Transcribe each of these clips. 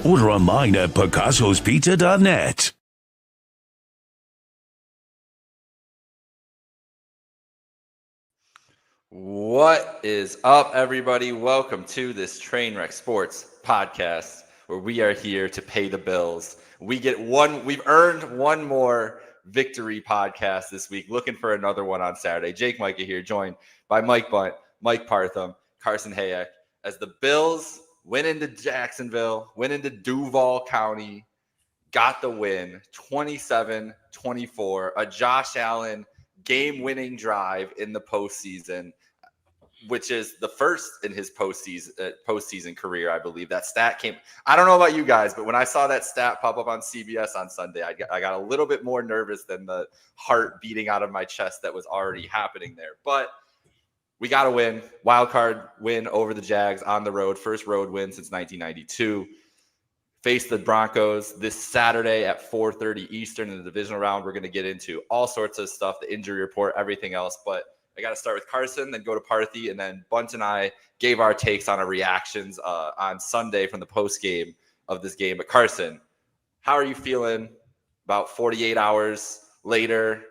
Order online at picassospizza.net. What is up, everybody? Welcome to this Trainwreck Sports podcast, where we are here to pay the bills. We've earned one more victory podcast this week, looking for another one on Saturday. Jake Micah here, joined by Mike Bunt, Mike Partham, Carson Hayek, as the Bills went into Jacksonville, went into Duval County, got the win, 27-24, a Josh Allen game-winning drive in the postseason, which is the first in his postseason career, I believe. That stat came. I don't know about you guys, but when I saw that stat pop up on CBS on Sunday, I got a little bit more nervous than the heart beating out of my chest that was already happening there. But we got a win, wild card win over the Jags on the road, first road win since 1992. Face the Broncos this Saturday at 4:30 Eastern in the divisional round. We're going to get into all sorts of stuff, the injury report, everything else, but I got to start with Carson, then go to Parthy, and then Bunt and I gave our takes on our reactions on Sunday from the post game of this game. But Carson, how are you feeling about 48 hours later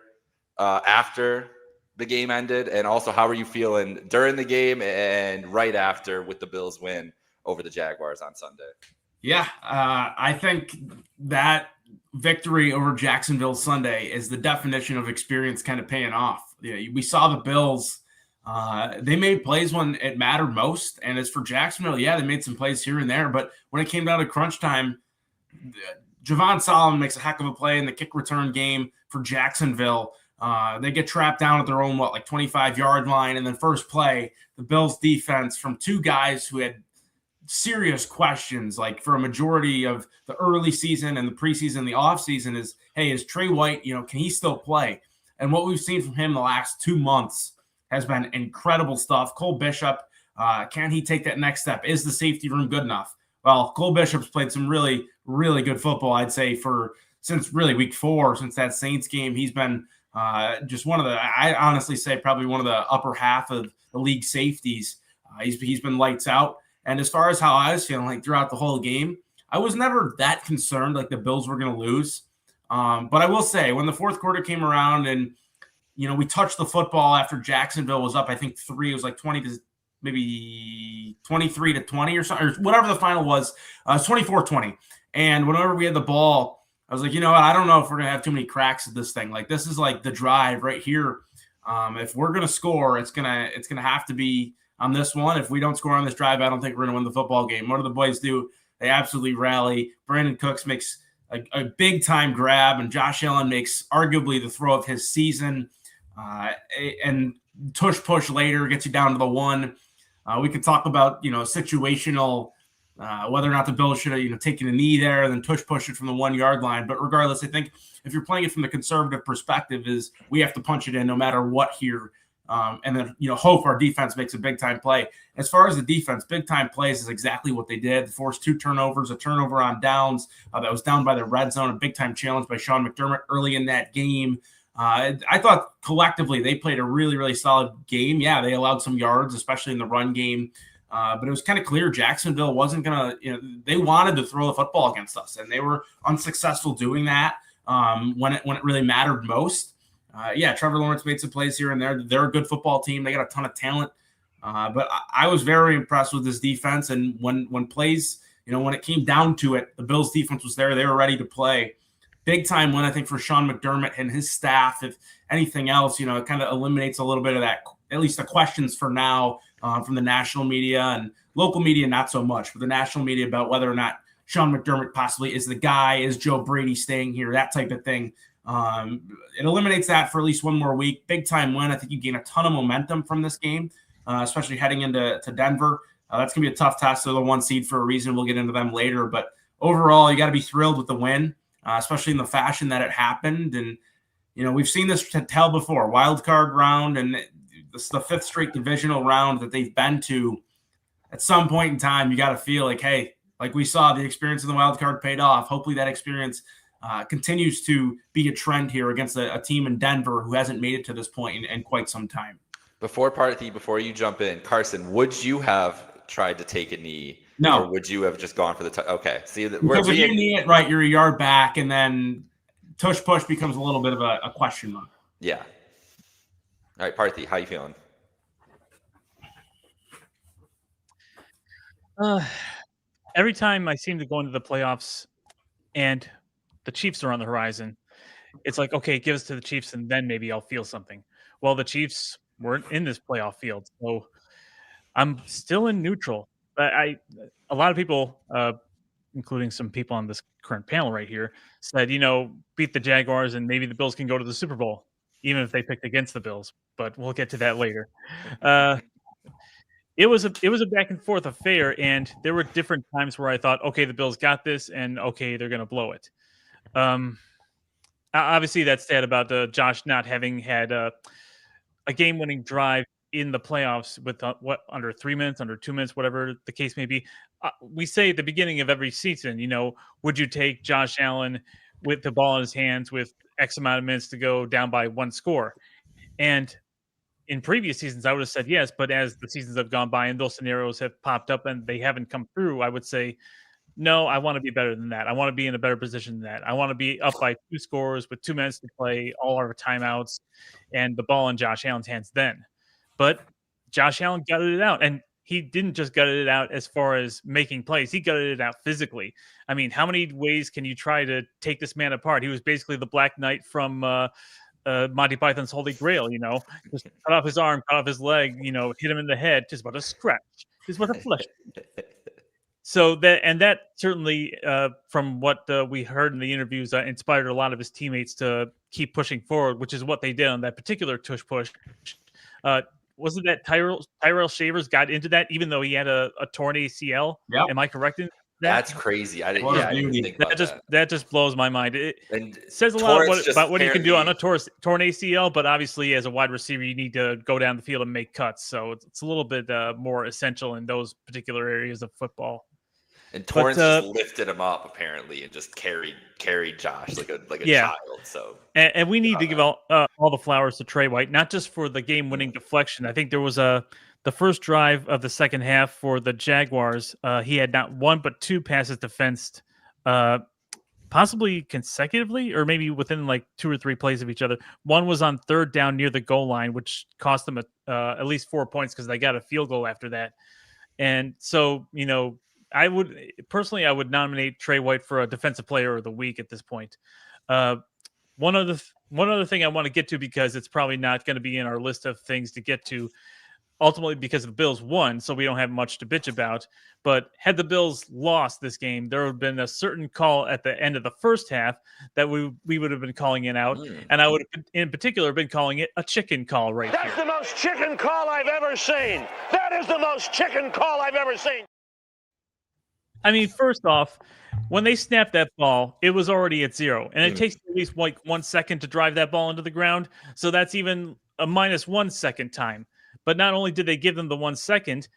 after the game ended? And also, how are you feeling during the game and right after with the Bills win over the Jaguars on Sunday? Yeah, I think that victory over Jacksonville Sunday is the definition of experience kind of paying off. We saw the Bills. They made plays when it mattered most. And as for Jacksonville, yeah, they made some plays here and there. But when it came down to crunch time, Javon Solomon makes a heck of a play in the kick return game for Jacksonville. They get trapped down at their own, 25-yard line. And then first play, the Bills defense from two guys who had serious questions, like for a majority of the early season and the preseason, the offseason is, hey, is Trey White, can he still play? And what we've seen from him the last 2 months has been incredible stuff. Cole Bishop, can he take that next step? Is the safety room good enough? Well, Cole Bishop's played some really, really good football, I'd say, since really week 4, since that Saints game. He's been just one of the, I honestly say probably one of the upper half of the league safeties. He's been lights out. And as far as how I was feeling throughout the whole game, I was never that concerned the Bills were going to lose. But I will say, when the fourth quarter came around and, we touched the football after Jacksonville was up, I think 3, it was 20 to maybe 23-20 or something, or whatever the final was, 24-20. And whenever we had the ball, I was like, what? I don't know if we're going to have too many cracks at this thing. This is the drive right here. If we're going to score, it's going to have to be on this one. If we don't score on this drive, I don't think we're going to win the football game. What do the boys do? They absolutely rally. Brandon Cooks makes a big-time grab, and Josh Allen makes arguably the throw of his season. And tush-push later gets you down to the 1. We could talk about, situational, whether or not the Bills should have, taken a knee there and then tush-push it from the 1-yard line. But regardless, I think if you're playing it from the conservative perspective is we have to punch it in no matter what here. And then, hope our defense makes a big-time play. As far as the defense, big-time plays is exactly what they did. They forced 2 turnovers, a turnover on downs that was down by the red zone, a big-time challenge by Sean McDermott early in that game. I thought collectively they played a really, really solid game. Yeah, they allowed some yards, especially in the run game. But it was kind of clear Jacksonville wasn't going to, they wanted to throw the football against us, and they were unsuccessful doing that when it really mattered most. Trevor Lawrence made some plays here and there. They're a good football team. They got a ton of talent. But I was very impressed with this defense. And when plays, when it came down to it, the Bills defense was there. They were ready to play. Big time win, I think, for Sean McDermott and his staff. If anything else, it kind of eliminates a little bit of that, at least the questions for now from the national media and local media, not so much, but the national media about whether or not Sean McDermott possibly is the guy, is Joe Brady staying here, that type of thing. It eliminates that for at least one more week. Big time win. I think you gain a ton of momentum from this game, especially heading into Denver. That's going to be a tough test. They're the 1 seed for a reason. We'll get into them later. But overall, you got to be thrilled with the win, especially in the fashion that it happened. And, we've seen this tell before. Wild card round, and this is the 5th straight divisional round that they've been to. At some point in time, you got to feel hey, like we saw, the experience in the wild card paid off. Hopefully that experience continues to be a trend here against a team in Denver who hasn't made it to this point in quite some time. Before you jump in, Carson, would you have tried to take a knee? No. Or would you have just gone for the okay. See, because if you knee it right, you're a yard back, and then tush push becomes a little bit of a question mark. Yeah. All right, Parthy, how you feeling? Every time I seem to go into the playoffs and the Chiefs are on the horizon, it's like, okay, give us to the Chiefs and then maybe I'll feel something. Well, the Chiefs weren't in this playoff field, so I'm still in neutral. But a lot of people, including some people on this current panel right here, said, beat the Jaguars and maybe the Bills can go to the Super Bowl, even if they picked against the Bills. But we'll get to that later. It was a back and forth affair, and there were different times where I thought, okay, the Bills got this, and okay, they're going to blow it. Obviously, that's sad about Josh not having had a game-winning drive in the playoffs with under 3 minutes, under 2 minutes, whatever the case may be. We say at the beginning of every season, would you take Josh Allen with the ball in his hands with X amount of minutes to go down by one score? And in previous seasons, I would have said yes, but as the seasons have gone by and those scenarios have popped up and they haven't come through, I would say, no, I want to be better than that. I want to be in a better position than that. I want to be up by 2 scores with 2 minutes to play, all our timeouts, and the ball in Josh Allen's hands then. But Josh Allen gutted it out, and he didn't just gut it out as far as making plays. He gutted it out physically. I mean, how many ways can you try to take this man apart? He was basically the Black Knight from Monty Python's Holy Grail, just cut off his arm, cut off his leg, hit him in the head, just about a scratch, just about a flesh. So that certainly, from what we heard in the interviews, inspired a lot of his teammates to keep pushing forward, which is what they did on that particular tush push. Wasn't that Tyrell Shavers got into that, even though he had a torn ACL? Yep. Am I correct in that? That's crazy. I didn't think about that just blows my mind. It and says a lot about what you can do on a torn ACL, but obviously as a wide receiver, you need to go down the field and make cuts. So it's a little bit more essential in those particular areas of football. And Torrance just lifted him up apparently and just carried Josh like a child. So and we need to give all the flowers to Trey White, not just for the game-winning deflection. I think there was the first drive of the second half for the Jaguars. He had not one but 2 passes defensed, possibly consecutively, or maybe within like 2 or 3 plays of each other. One was on 3rd down near the goal line, which cost them at least 4 points because they got a field goal after that. And so, I would nominate Trey White for a defensive player of the week at this point. One other thing I want to get to, because it's probably not going to be in our list of things to get to, ultimately because the Bills won, so we don't have much to bitch about. But had the Bills lost this game, there would have been a certain call at the end of the first half that we would have been calling it out. And I would have, in particular, been calling it a chicken call right That's the most chicken call I've ever seen. That is the most chicken call I've ever seen. I mean, first off, when they snapped that ball, it was already at 0. And it takes at least like 1 second to drive that ball into the ground. So that's even a minus 1 second time. But not only did they give them the 1 second,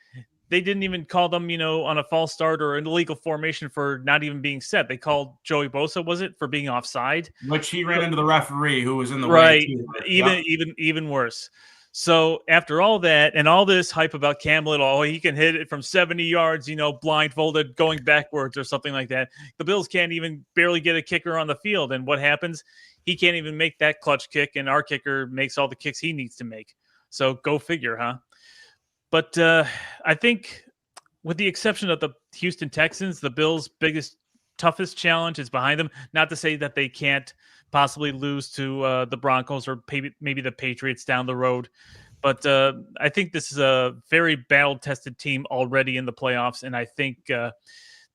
they didn't even call them, on a false start or an illegal formation for not even being set. They called Joey Bosa, was it, for being offside? Which he ran into the referee who was in the way. Right. Even worse. So after all that and all this hype about Cam Little, he can hit it from 70 yards, blindfolded, going backwards or something like that. The Bills can't even barely get a kicker on the field. And what happens? He can't even make that clutch kick, and our kicker makes all the kicks he needs to make. So go figure, huh? But I think with the exception of the Houston Texans, the Bills' toughest challenge is behind them. Not to say that they can't possibly lose to the Broncos or maybe the Patriots down the road. But I think this is a very battle-tested team already in the playoffs, and I think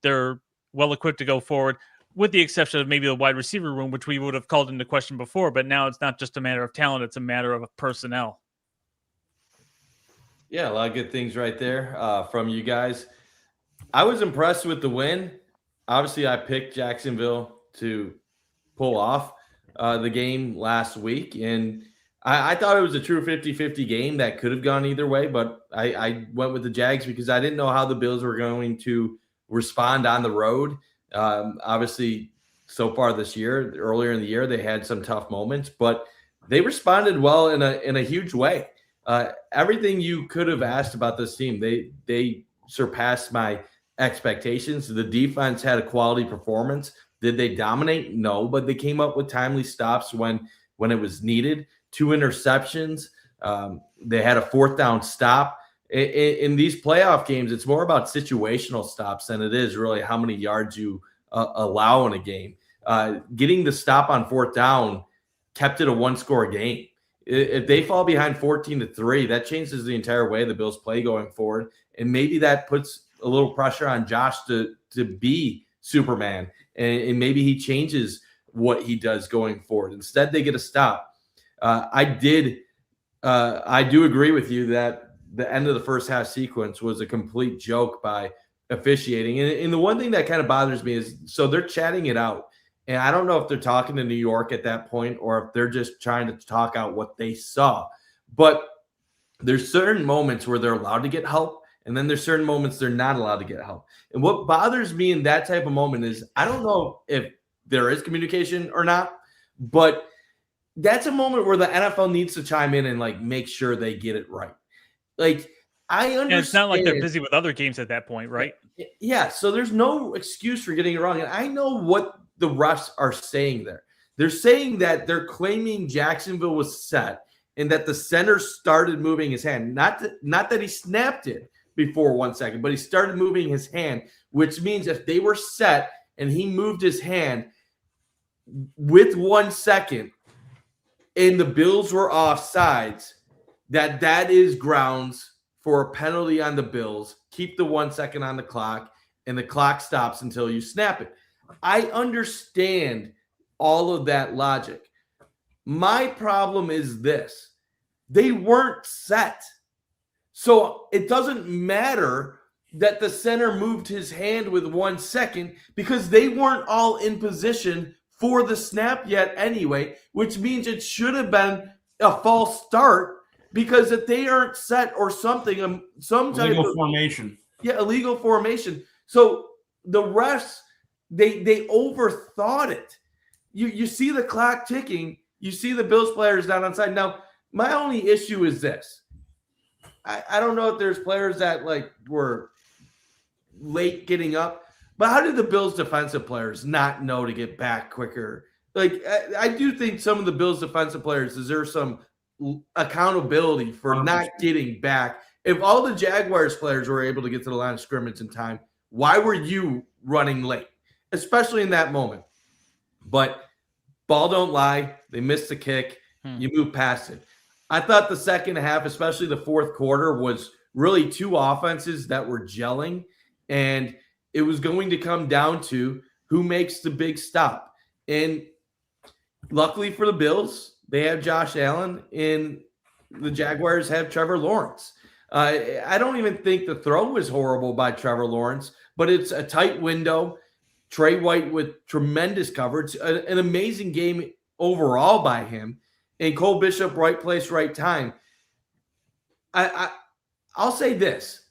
they're well-equipped to go forward, with the exception of maybe the wide receiver room, which we would have called into question before. But now it's not just a matter of talent, it's a matter of personnel. Yeah, a lot of good things right there from you guys. I was impressed with the win. Obviously, I picked Jacksonville to pull off the game last week, and I thought it was a true 50-50 game that could have gone either way, but I went with the Jags because I didn't know how the Bills were going to respond on the road. Obviously, so far this year, earlier in the year, they had some tough moments, but they responded well in a huge way. Everything you could have asked about this team, they surpassed my expectations. The defense had a quality performance. Did they dominate? No, but they came up with timely stops when it was needed. 2 interceptions. They had a 4th down stop. In these playoff games, it's more about situational stops than it is really how many yards you allow in a game. Getting the stop on 4th down kept it a 1-score game. If they fall behind 14-3, that changes the entire way the Bills play going forward. And maybe that puts a little pressure on Josh to be Superman. And maybe he changes what he does going forward. Instead, they get a stop. I do agree with you that the end of the first half sequence was a complete joke by officiating. And the one thing that kind of bothers me is, so they're chatting it out. And I don't know if they're talking to New York at that point or if they're just trying to talk out what they saw. But there's certain moments where they're allowed to get help, and then there's certain moments they're not allowed to get help. And what bothers me in that type of moment is I don't know if there is communication or not, but that's a moment where the NFL needs to chime in and like make sure they get it right. Like, I understand. And it's not like they're busy with other games at that point, right? Yeah. So there's no excuse for getting it wrong. And I know what the refs are saying there. They're saying that they're claiming Jacksonville was set and that the center started moving his hand. Not that he snapped it before 1 second, but he started moving his hand, which means if they were set and he moved his hand with 1 second and the Bills were offsides, that is grounds for a penalty on the Bills. Keep the 1 second on the clock, and the clock stops until you snap it. I understand all of that logic. My problem is this. They weren't set. So it doesn't matter that the center moved his hand with 1 second because they weren't all in position for the snap yet anyway, which means it should have been a false start. Because if they aren't set or something, some type illegal formation. Yeah, illegal formation. So the refs, they overthought it. You see the clock ticking. You see the Bills players down on side. Now, my only issue is this. I don't know if there's players that like were late getting up, but how did the Bills defensive players not know to get back quicker? Like, I do think some of the Bills defensive players deserve some accountability for not getting back. If all the Jaguars players were able to get to the line of scrimmage in time, why were you running late, especially in that moment? But ball don't lie. They missed the kick. You move past it. I thought the second half, especially the fourth quarter, was really 2 offenses that were gelling, and it was going to come down to who makes the big stop. And luckily for the Bills, they have Josh Allen, and the Jaguars have Trevor Lawrence. I don't even think the throw was horrible by Trevor Lawrence, but it's a tight window. Trey White with tremendous coverage, an amazing game overall by him. And Cole Bishop, right place, right time. I'll say this.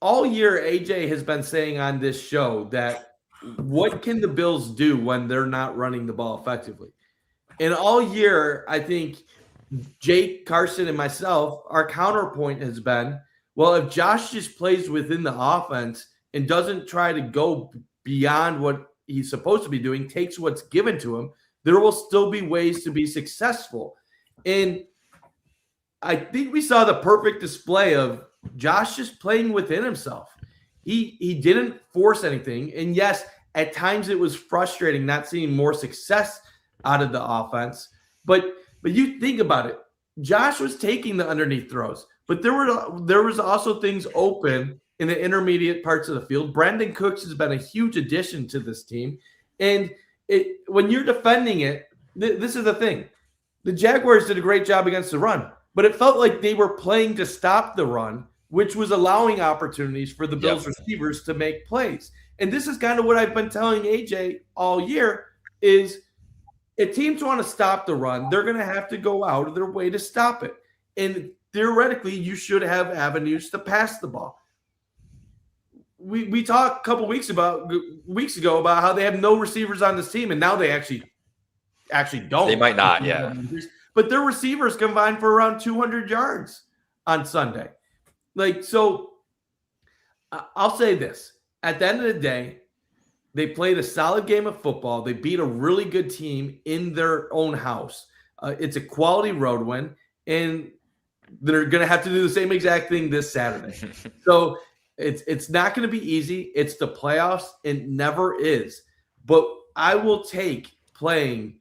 All year, AJ has been saying on this show that what can the Bills do when they're not running the ball effectively? And all year, I think Jake, Carson, and myself, our counterpoint has been, well, if Josh just plays within the offense and doesn't try to go beyond what he's supposed to be doing, takes what's given to him, there will still be ways to be successful. And I think we saw the perfect display of Josh just playing within himself. He didn't force anything. And yes, at times it was frustrating not seeing more success out of the offense. But you think about it. Josh was taking the underneath throws, but there was also things open in the intermediate parts of the field. Brandon Cooks has been a huge addition to this team. And when you're defending it, this is the thing. The Jaguars did a great job against the run, but it felt like they were playing to stop the run, which was allowing opportunities for the Bills receivers to make plays. And this is kind of what I've been telling AJ all year is if teams want to stop the run, they're going to have to go out of their way to stop it. And theoretically, you should have avenues to pass the ball. We talked a couple weeks ago about how they have no receivers on this team, and now they actually don't. They might not, yeah. But their receivers combined for around 200 yards on Sunday. So I'll say this. At the end of the day, they played a solid game of football. They beat a really good team in their own house. It's a quality road win, and they're going to have to do the same exact thing this Saturday. So it's not going to be easy. It's the playoffs. It never is. But I will take playing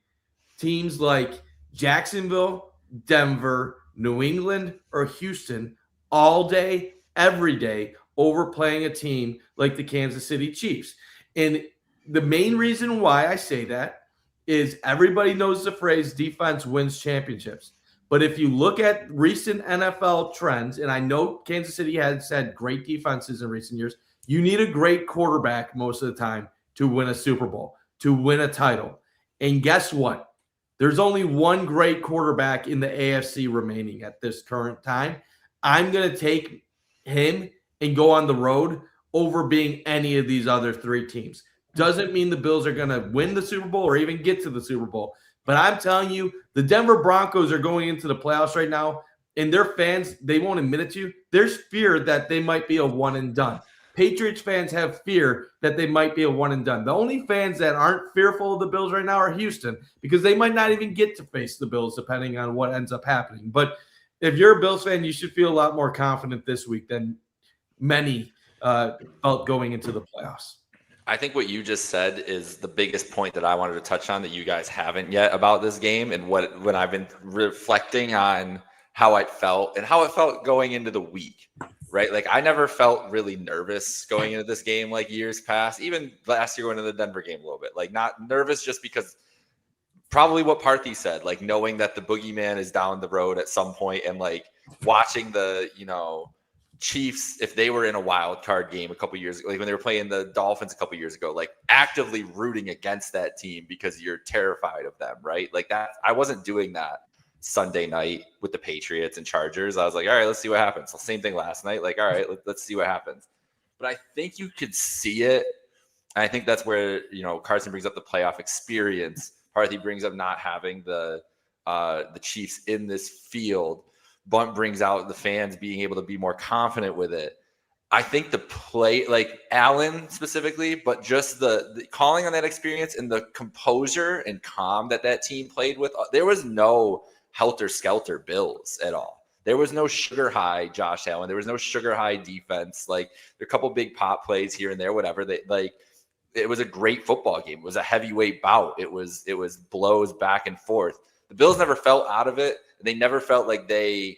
teams like Jacksonville, Denver, New England, or Houston all day, every day, over playing a team like the Kansas City Chiefs. And the main reason why I say that is everybody knows the phrase defense wins championships. But if you look at recent NFL trends, and I know Kansas City has had great defenses in recent years, you need a great quarterback most of the time to win a Super Bowl, to win a title. And guess what? There's only one great quarterback in the AFC remaining at this current time. I'm going to take him and go on the road over being any of these other three teams. Doesn't mean the Bills are going to win the Super Bowl or even get to the Super Bowl. But I'm telling you, the Denver Broncos are going into the playoffs right now, and their fans, they won't admit it to you. There's fear that they might be a one and done. Patriots fans have fear that they might be a one and done. The only fans that aren't fearful of the Bills right now are Houston, because they might not even get to face the Bills depending on what ends up happening. But if you're a Bills fan, you should feel a lot more confident this week than many felt going into the playoffs. I think what you just said is the biggest point that I wanted to touch on that you guys haven't yet about this game, and when I've been reflecting on how it felt going into the week, right? Like, I never felt really nervous going into this game like years past, even last year going into the Denver game a little bit, like not nervous just because probably what Parthy said, like knowing that the boogeyman is down the road at some point, and like watching the, Chiefs, if they were in a wild card game a couple years ago, like when they were playing the Dolphins a couple years ago, like actively rooting against that team because you're terrified of them, right? Like that, I wasn't doing that Sunday night with the Patriots and Chargers. I was like, all right, let's see what happens. So same thing last night. Like, all right, let's see what happens. But I think you could see it. And I think that's where, Carson brings up the playoff experience. Parthy brings up not having the Chiefs in this field. Bunt brings out the fans being able to be more confident with it. I think the play, like Allen specifically, but just the calling on that experience and the composure and calm that team played with, there was no helter-skelter Bills at all. There was no sugar high Josh Allen. There was no sugar high defense. Like, there are a couple big pop plays here and there, whatever. It was a great football game. It was a heavyweight bout. It was blows back and forth. The Bills never felt out of it. They never felt like they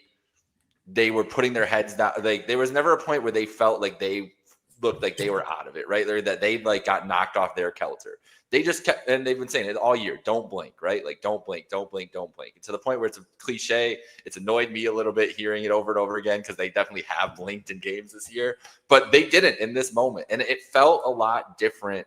were putting their heads down. Like, there was never a point where they felt like they looked like they were out of it, right? That they like got knocked off their kelter. They just kept, and they've been saying it all year, don't blink, right? Like, don't blink, don't blink, don't blink. And to the point where it's a cliche. It's annoyed me a little bit hearing it over and over again, because they definitely have blinked in games this year, but they didn't in this moment. And it felt a lot different.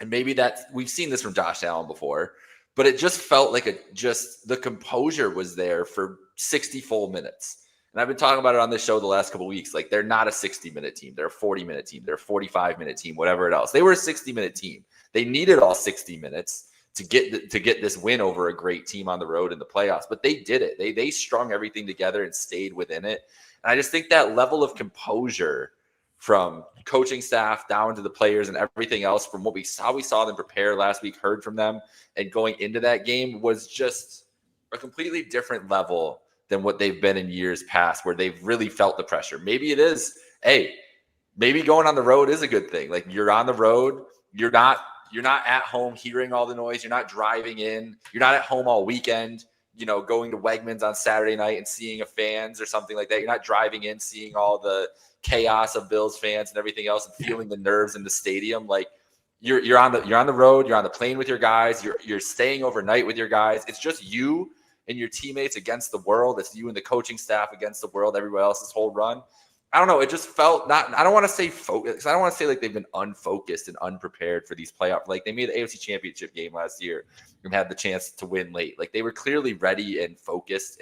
And maybe we've seen this from Josh Allen before, but it just felt like the composure was there for 60 full minutes. And I've been talking about it on this show the last couple of weeks. Like, they're not a 60-minute team. They're a 40-minute team. They're a 45-minute team, whatever else. They were a 60-minute team. They needed all 60 minutes to get this win over a great team on the road in the playoffs. But they did it. They strung everything together and stayed within it. And I just think that level of composure from coaching staff down to the players and everything else, from what we saw them prepare last week, heard from them, and going into that game, was just a completely different level than what they've been in years past, where they've really felt the pressure. Maybe it is, maybe going on the road is a good thing. Like, you're on the road, you're not at home hearing all the noise, you're not driving in, you're not at home all weekend, going to Wegmans on Saturday night and seeing fans or something like that. You're not driving in, seeing all the chaos of Bills fans and everything else, and feeling the nerves in the stadium. Like, you're on the road, you're on the plane with your guys, you're staying overnight with your guys. It's just you and your teammates against the world. It's you and the coaching staff against the world, everybody else this whole run. I don't know. It just felt I don't want to say focused. I don't want to say like they've been unfocused and unprepared for these playoffs. Like, they made the AFC Championship game last year and had the chance to win late. Like, they were clearly ready and focused,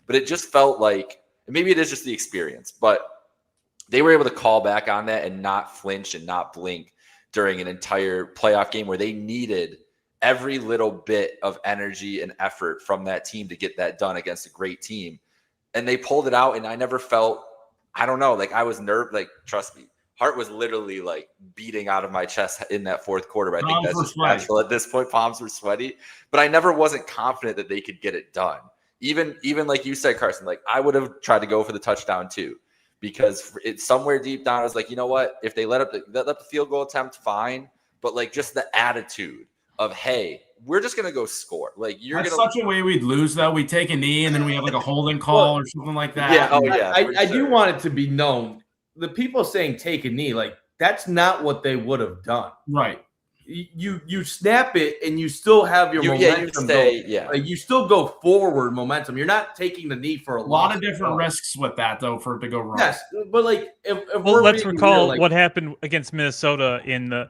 but it just felt like, maybe it is just the experience, but they were able to call back on that and not flinch and not blink during an entire playoff game where they needed every little bit of energy and effort from that team to get that done against a great team. And they pulled it out, and I never felt, I don't know, like I was nervous. Like, trust me, Heart was literally like beating out of my chest in that fourth quarter. I think Palms that's were just sweaty. natural at this point. Palms were sweaty, but I never wasn't confident that they could get it done. Even like you said, Carson, like I would have tried to go for the touchdown too, because it's somewhere deep down. I was like, you know what? If they let up the field goal attempt, fine. But like just the attitude of, hey, we're just gonna go score. Like That's such a way we'd lose, though. We take a knee and then we have like a holding call or something like that. Yeah. Oh yeah. I do want it to be known. The people saying take a knee, like that's not what they would have done. Right. You snap it and you still have your momentum. Like you still go forward momentum. You're not taking the knee for a lot of different risks with that, though, for it to go wrong. Yes, but like if let's recall what happened against Minnesota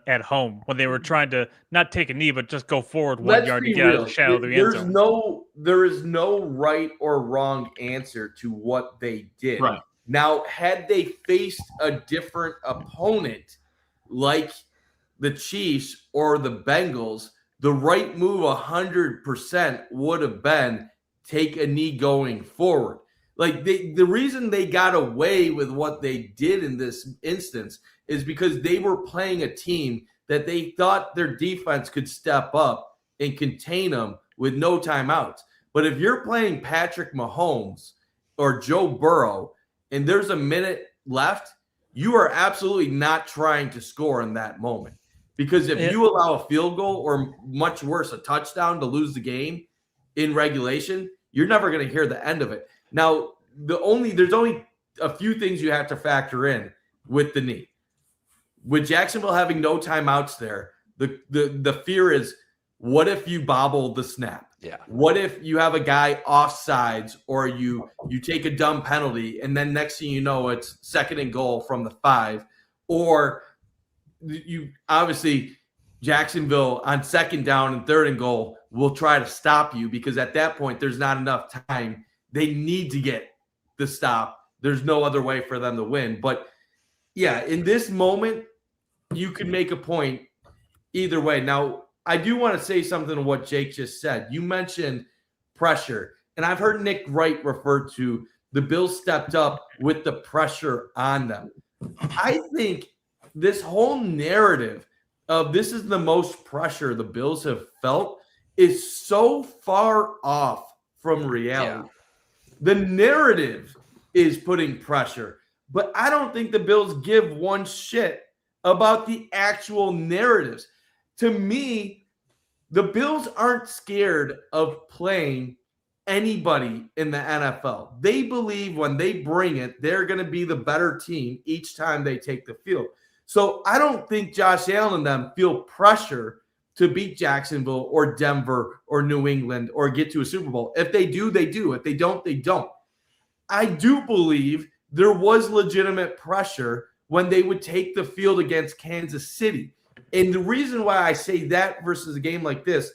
at home when they were trying to not take a knee but just go forward 1 yard to get out of the shadow of the end zone. There is no right or wrong answer to what they did. Right. Now, had they faced a different opponent like the Chiefs or the Bengals, the right move 100% would have been take a knee going forward. Like the reason they got away with what they did in this instance is because they were playing a team that they thought their defense could step up and contain them with no timeouts. But if you're playing Patrick Mahomes or Joe Burrow and there's a minute left, you are absolutely not trying to score in that moment. Because if you allow a field goal or much worse, a touchdown to lose the game in regulation, you're never going to hear the end of it. Now, there's only a few things you have to factor in with the knee. With Jacksonville having no timeouts there, the fear is, what if you bobble the snap? Yeah. What if you have a guy offsides or you take a dumb penalty and then next thing you know it's 2nd and goal from the 5, or you obviously Jacksonville on 2nd down and 3rd and goal will try to stop you because at that point there's not enough time. They need to get the stop. There's no other way for them to win. But yeah, in this moment, you can make a point either way. Now, I do want to say something to what Jake just said. You mentioned pressure, and I've heard Nick Wright refer to the Bills stepped up with the pressure on them. I think this whole narrative of this is the most pressure the Bills have felt is so far off from reality. Yeah. The narrative is putting pressure, but I don't think the Bills give one shit about the actual narratives. To me, the Bills aren't scared of playing anybody in the NFL. They believe when they bring it, they're going to be the better team each time they take the field. So I don't think Josh Allen and them feel pressure to beat Jacksonville or Denver or New England or get to a Super Bowl. If they do, they do. If they don't, they don't. I do believe there was legitimate pressure when they would take the field against Kansas City. And the reason why I say that versus a game like this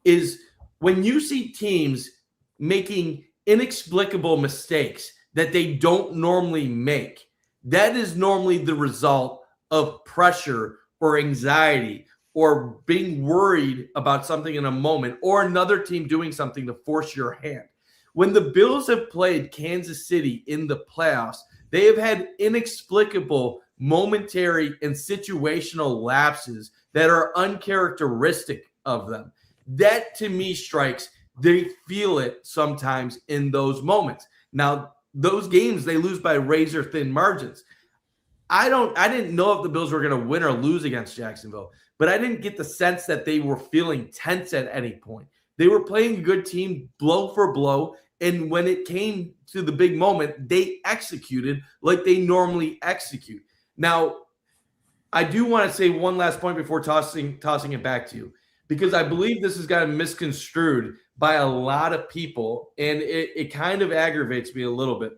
is when you see teams making inexplicable mistakes that they don't normally make, that is normally the result of pressure or anxiety or being worried about something in a moment or another team doing something to force your hand. When the Bills have played Kansas City in the playoffs, they have had inexplicable momentary and situational lapses that are uncharacteristic of them. That to me strikes, they feel it sometimes in those moments. Now, those games, they lose by razor thin margins. I didn't know if the Bills were going to win or lose against Jacksonville, but I didn't get the sense that they were feeling tense at any point. They were playing a good team blow for blow. And when it came to the big moment, they executed like they normally execute. Now, I do want to say one last point before tossing it back to you, because I believe this has gotten misconstrued by a lot of people, and it kind of aggravates me a little bit.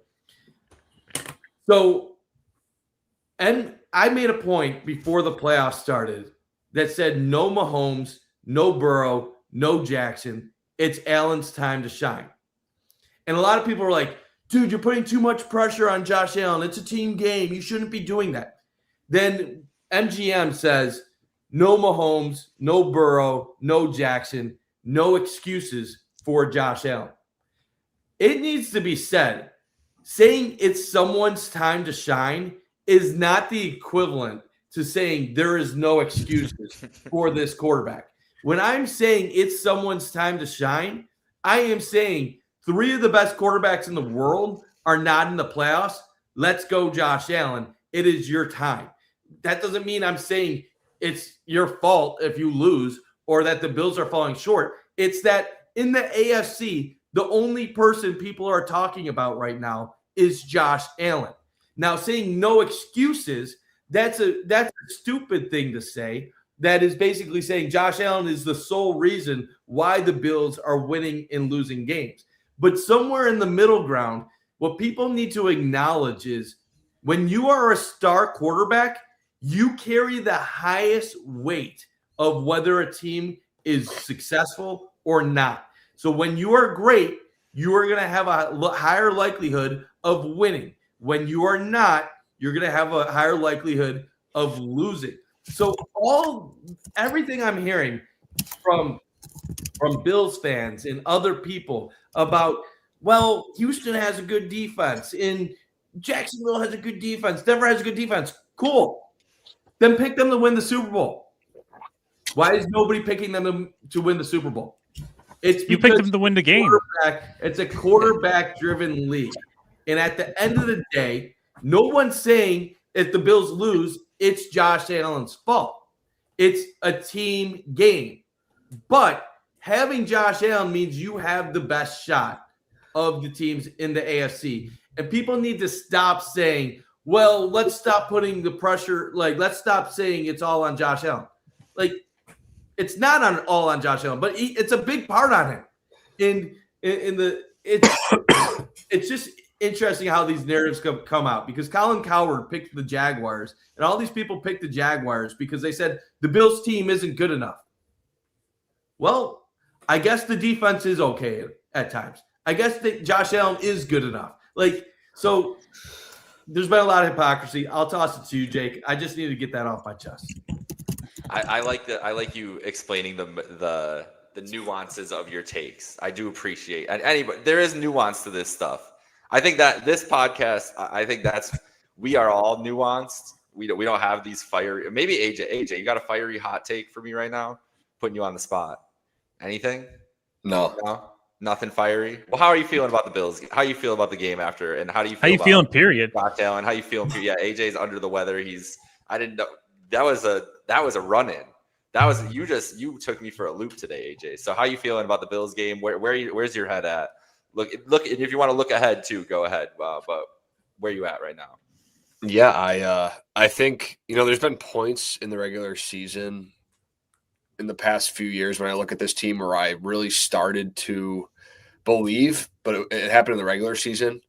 So, and I made a point before the playoffs started that said no Mahomes, no Burrow, no Jackson. It's Allen's time to shine. And a lot of people are like, dude, you're putting too much pressure on Josh Allen. It's a team game. You shouldn't be doing that. Then MGM says, no Mahomes, no Burrow, no Jackson, no excuses for Josh Allen. It needs to be said, saying it's someone's time to shine is not the equivalent to saying there is no excuses for this quarterback. When I'm saying it's someone's time to shine, I am saying 3 of the best quarterbacks in the world are not in the playoffs. Let's go, Josh Allen. It is your time. That doesn't mean I'm saying it's your fault if you lose or that the Bills are falling short. It's that in the AFC, the only person people are talking about right now is Josh Allen. Now, saying no excuses, that's a stupid thing to say. That is basically saying Josh Allen is the sole reason why the Bills are winning and losing games. But somewhere in the middle ground, what people need to acknowledge is when you are a star quarterback, you carry the highest weight of whether a team is successful or not. So when you are great, you are going to have a higher likelihood of winning. When you are not, you're going to have a higher likelihood of losing. So everything I'm hearing from Bills fans and other people about, well, Houston has a good defense and Jacksonville has a good defense, Denver has a good defense. Cool. Then pick them to win the Super Bowl. Why is nobody picking them to win the Super Bowl? You picked them to win the game. It's a quarterback-driven league. And at the end of the day, no one's saying if the Bills lose, it's Josh Allen's fault. It's a team game. But having Josh Allen means you have the best shot of the teams in the AFC. And people need to stop saying, well, let's stop putting the pressure. Like, let's stop saying it's all on Josh Allen. Like, it's not all on Josh Allen, but it's a big part on him. It's just interesting how these narratives come out because Colin Cowherd picked the Jaguars, and all these people picked the Jaguars because they said the Bills team isn't good enough. Well, I guess the defense is okay at times. I guess that Josh Allen is good enough. So there's been a lot of hypocrisy. I'll toss it to you, Jake. I just need to get that off my chest. I like you explaining the nuances of your takes. I do appreciate, and anybody, there is nuance to this stuff. I think that this podcast, we are all nuanced. We don't have these fiery. Maybe AJ, you got a fiery hot take for me right now? Putting you on the spot. Anything? No, nothing fiery. Well, how are you feeling about the Bills? How you feel about the game after? And how do you feel? How you feeling? Period. Josh Allen, how you feeling? Yeah, AJ's under the weather. I didn't know that was a run-in. You took me for a loop today, AJ. So how you feeling about the Bills game? Where's your head at? Look, and if you want to look ahead too, go ahead. But where you at right now? Yeah, I think there's been points in the regular season in the past few years when I look at this team where I really started to believe, but it happened in the regular season.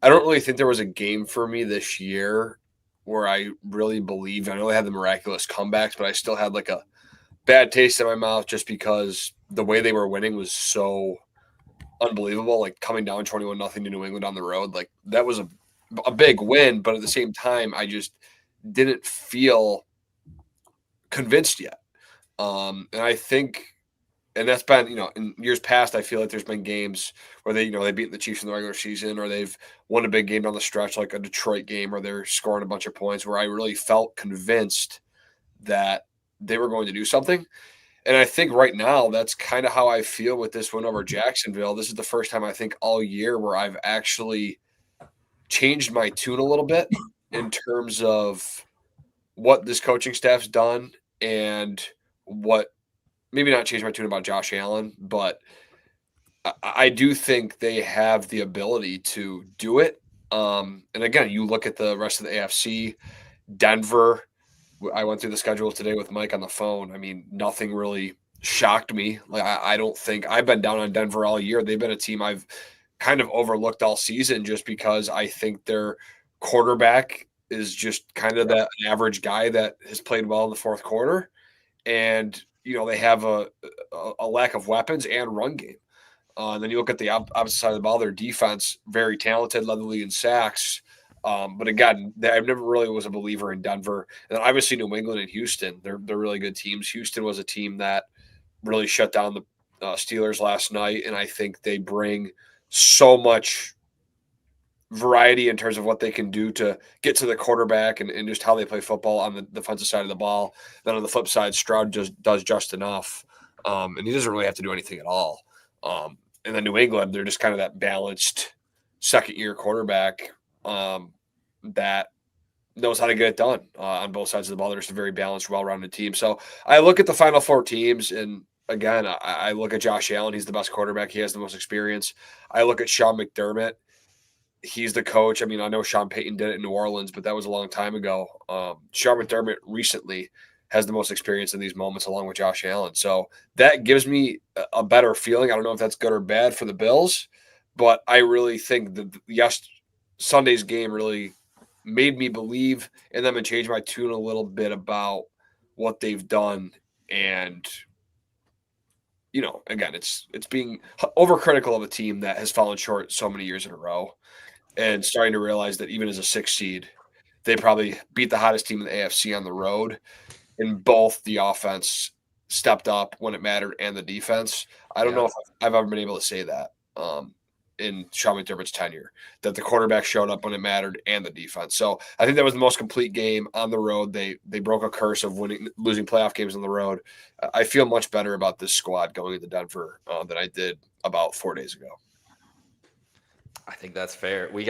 I don't really think there was a game for me this year where I really believed. I know they had the miraculous comebacks, but I still had like a bad taste in my mouth just because the way they were winning was so unbelievable. Like coming down 21-0 to New England on the road, like that was a big win, but at the same time, I just didn't feel convinced yet. And I think, and that's been, in years past, I feel like there's been games where they beat the Chiefs in the regular season, or they've won a big game down the stretch, like a Detroit game, where they're scoring a bunch of points, where I really felt convinced that they were going to do something. And I think right now, that's kind of how I feel with this win over Jacksonville. This is the first time I think all year where I've actually changed my tune a little bit in terms of what this coaching staff's done and what, maybe not change my tune about Josh Allen, but I do think they have the ability to do it. And again, you look at the rest of the AFC, Denver. I went through the schedule today with Mike on the phone. I mean, nothing really shocked me. Like I don't think I've been down on Denver all year. They've been a team I've kind of overlooked all season just because I think their quarterback is just kind of that average guy that has played well in the fourth quarter. And, they have a lack of weapons and run game. And then you look at the opposite side of the ball, their defense, very talented, led the league in sacks. But again, I never really was a believer in Denver. And then obviously New England and Houston, they're really good teams. Houston was a team that really shut down the Steelers last night. And I think they bring so much variety in terms of what they can do to get to the quarterback and just how they play football on the defensive side of the ball. Then on the flip side, Stroud just does just enough, and he doesn't really have to do anything at all. And then New England, they're just kind of that balanced second-year quarterback that knows how to get it done on both sides of the ball. They're just a very balanced, well-rounded team. So I look at the Final Four teams, and again, I look at Josh Allen. He's the best quarterback. He has the most experience. I look at Sean McDermott. He's the coach. I mean, I know Sean Payton did it in New Orleans, but that was a long time ago. Sean McDermott recently has the most experience in these moments along with Josh Allen. So that gives me a better feeling. I don't know if that's good or bad for the Bills, but I really think that Sunday's game really made me believe in them and change my tune a little bit about what they've done. And, again, it's being overcritical of a team that has fallen short so many years in a row. And starting to realize that even as a 6 seed, they probably beat the hottest team in the AFC on the road. And both the offense stepped up when it mattered and the defense. I don't know if I've ever been able to say that in Sean McDermott's tenure, that the quarterback showed up when it mattered and the defense. So I think that was the most complete game on the road. They broke a curse of losing playoff games on the road. I feel much better about this squad going into Denver than I did about 4 days ago. I think that's fair. We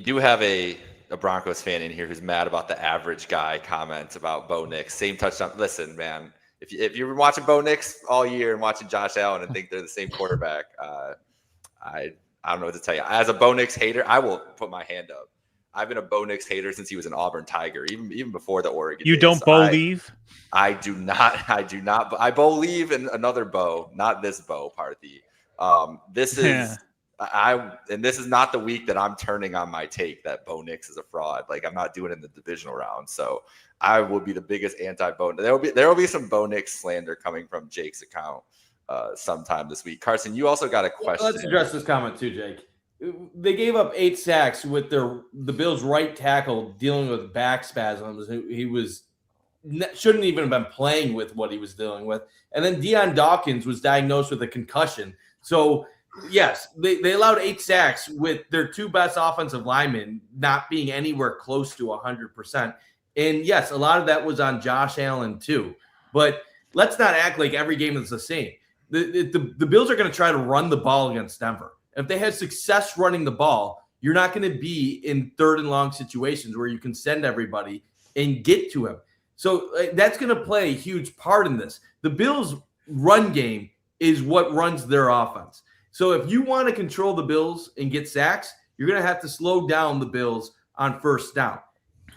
do have a Broncos fan in here who's mad about the average guy comment about Bo Nix. Same touchdown. Listen, man, if you've been watching Bo Nix all year and watching Josh Allen and think they're the same quarterback, I don't know what to tell you. As a Bo Nix hater, I will put my hand up. I've been a Bo Nix hater since he was an Auburn Tiger, even before the Oregon. You days. don't believe? I do not. I do not. I believe in another Bo, not this Bo Parthy. This is. This is not the week that I'm turning on my take that Bo Nix is a fraud. Like, I'm not doing it in the divisional round. So I will be the biggest anti-Bo. There will be some Bo Nix slander coming from Jake's account sometime this week. Carson, you also got a question. Let's address this comment too, Jake. They gave up 8 sacks with the Bills' right tackle dealing with back spasms. He shouldn't even have been playing with what he was dealing with. And then Deion Dawkins was diagnosed with a concussion. So yes, they allowed 8 sacks with their 2 best offensive linemen not being anywhere close to 100%. And yes, a lot of that was on Josh Allen too. But let's not act like every game is the same. The Bills are going to try to run the ball against Denver. If they had success running the ball, you're not going to be in 3rd and long situations where you can send everybody and get to him. So that's going to play a huge part in this. The Bills' run game is what runs their offense. So if you want to control the Bills and get sacks, you're going to have to slow down the Bills on first down.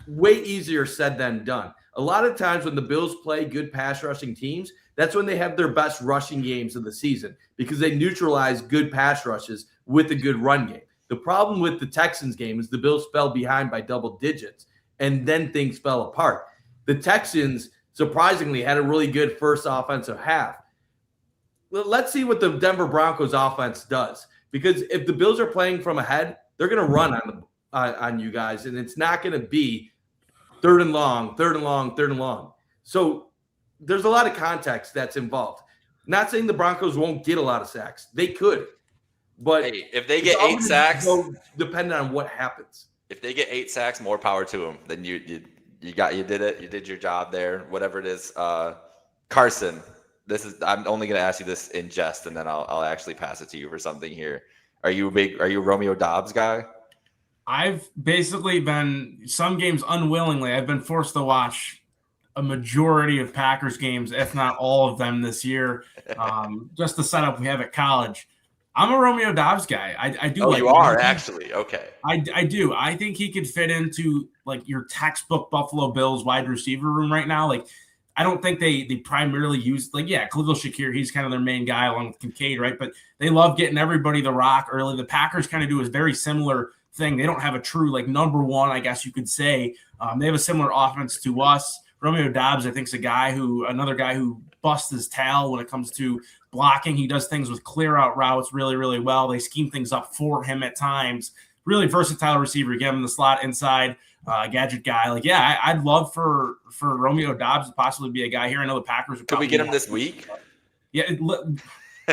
Way easier said than done. A lot of times when the Bills play good pass rushing teams, that's when they have their best rushing games of the season because they neutralize good pass rushes with a good run game. The problem with the Texans game is the Bills fell behind by double digits, and then things fell apart. The Texans, surprisingly, had a really good first offensive half. Let's see what the Denver Broncos offense does, because if the Bills are playing from ahead, they're going to run on you guys, and it's not going to be 3rd and long, 3rd and long, 3rd and long. So there's a lot of context that's involved. Not saying the Broncos won't get a lot of sacks. They could. But hey, if they get 8 sacks, depending on what happens. If they get 8 sacks, more power to them. Then you did it. You did your job there. Whatever it is. Carson, I'm only going to ask you this in jest, and then I'll actually pass it to you for something here. Are you a Romeo Doubs guy? I've basically been, some games unwillingly, I've been forced to watch a majority of Packers games, if not all of them this year. Just the setup we have at college. I'm a Romeo Doubs guy. I do. Oh, you are actually? Okay. I do. I think he could fit into like your textbook Buffalo Bills wide receiver room right now. Like, I don't think they primarily use, like, yeah, Khalil Shakir, he's kind of their main guy along with Kincaid, right? But they love getting everybody the rock early. The Packers kind of do a very similar thing. They don't have a true, like, number one, I guess you could say. They have a similar offense to us. Romeo Doubs, I think, is another guy who busts his tail when it comes to blocking. He does things with clear out routes really, really well. They scheme things up for him at times. Really versatile receiver. Get him in the slot inside, gadget guy. Like, yeah, I'd love for Romeo Doubs to possibly be a guy here. I know the Packers. Could we get him this week? Yeah.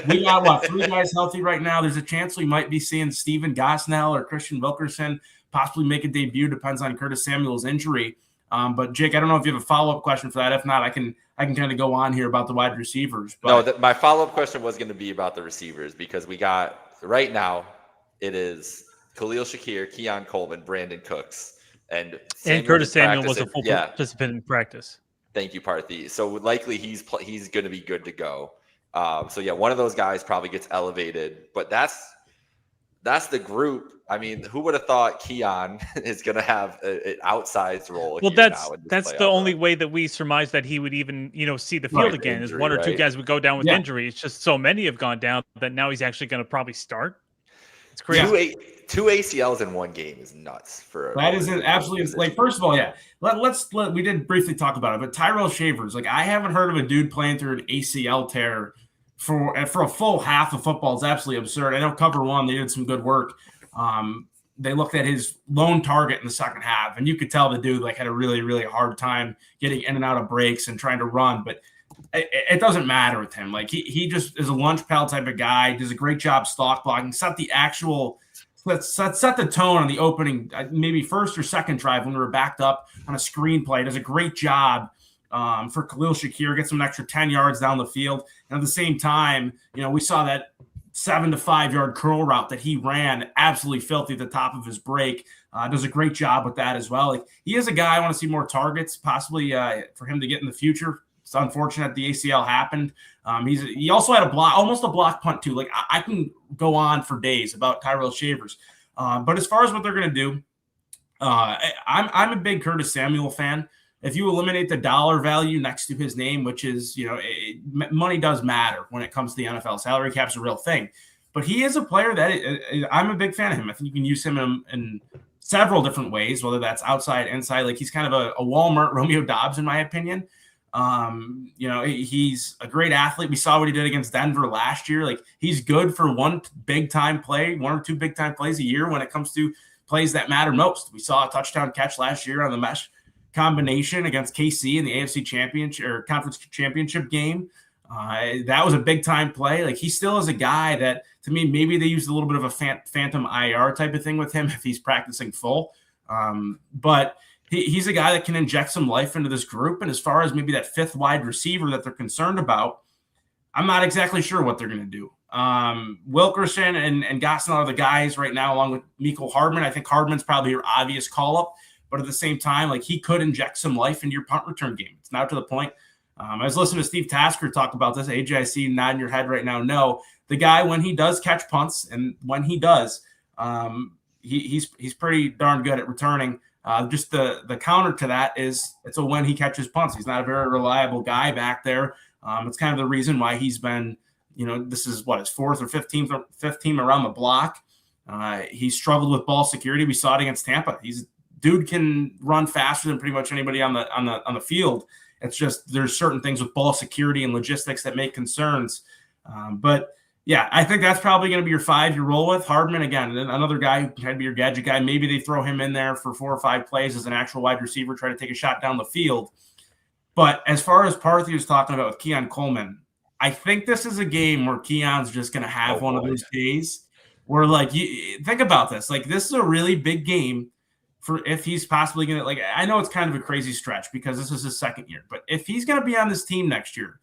We got, what, 3 guys healthy right now. There's a chance we might be seeing Steven Gosnell or Christian Wilkerson possibly make a debut. Depends on Curtis Samuel's injury. But, Jake, I don't know if you have a follow-up question for that. If not, I can kind of go on here about the wide receivers. But No, my follow-up question was going to be about the receivers because we got – right now it is Khalil Shakir, Keon Coleman, Brandon Cooks. And Curtis Samuel was a full participant in practice. Thank you, Parthy. So likely he's going to be good to go. So yeah, one of those guys probably gets elevated, but that's the group. I mean, who would have thought Keon is going to have an outsized role? Well, that's the only way that we surmise that he would even, see the field again. Is one or two guys would go down with injury. It's just so many have gone down that now he's actually going to probably start. It's crazy. Two ACLs in one game is nuts. That is absolutely like. First of all, we did briefly talk about it, but Tyrell Shavers, like, I haven't heard of a dude playing through an ACL tear for a full half of football is absolutely absurd. I know Cover One, they did some good work. They looked at his lone target in the second half, and you could tell the dude had a really, really hard time getting in and out of breaks and trying to run. But it doesn't matter with him. Like, he just is a lunch pail type of guy. Does a great job stock blocking. Set the tone on the opening, maybe first or second drive when we were backed up on a screenplay. Does a great job for Khalil Shakir. Gets him an extra 10 yards down the field. And at the same time, we saw that 7 to 5 yard curl route that he ran absolutely filthy at the top of his break. Does a great job with that as well. Like, he is a guy I want to see more targets, possibly for him to get in the future. It's unfortunate the ACL happened. He also had almost a block punt too. Like, I can go on for days about Tyrell Shavers. But as far as what they're going to do, I'm a big Curtis Samuel fan. If you eliminate the dollar value next to his name, which is, money does matter when it comes to the NFL. Salary cap's a real thing. But he is a player that I'm a big fan of him. I think you can use him in several different ways, whether that's outside, inside. Like, he's kind of a Walmart Romeo Dobbs, in my opinion. He's a great athlete. We saw what he did against Denver last year. Like, he's good for one or two big time plays a year when it comes to plays that matter most. We saw a touchdown catch last year on the mesh combination against KC in the AFC championship or conference championship game. That was a big time play. Like, he still is a guy that, to me, maybe they used a little bit of a phantom IR type of thing with him if he's practicing full. But he's a guy that can inject some life into this group. And as far as maybe that fifth wide receiver that they're concerned about, I'm not exactly sure what they're going to do. Wilkerson and Gosnell are the guys right now, along with Mecole Hardman. I think Hardman's probably your obvious call-up. But at the same time, like, he could inject some life into your punt return game. It's now to the point. I was listening to Steve Tasker talk about this. AJ, I see nodding your head right now. No, the guy, when he does catch punts, and when he does, he's pretty darn good at returning. Just the counter to that is it's a when he catches punts. He's not a very reliable guy back there. It's kind of the reason why he's been, this is his fourth or fifth team around the block. He struggled with ball security. We saw it against Tampa. Dude can run faster than pretty much anybody on the field. It's just there's certain things with ball security and logistics that make concerns. But yeah, I think that's probably going to be your 5 you roll with. Hardman, again, another guy who can be your gadget guy. Maybe they throw him in there for 4 or 5 plays as an actual wide receiver, try to take a shot down the field. But as far as Parthy was talking about with Keon Coleman, I think this is a game where Keon's just going to have one of those days where, think about this. Like, this is a really big game for if he's possibly going to, I know it's kind of a crazy stretch because this is his second year, but if he's going to be on this team next year,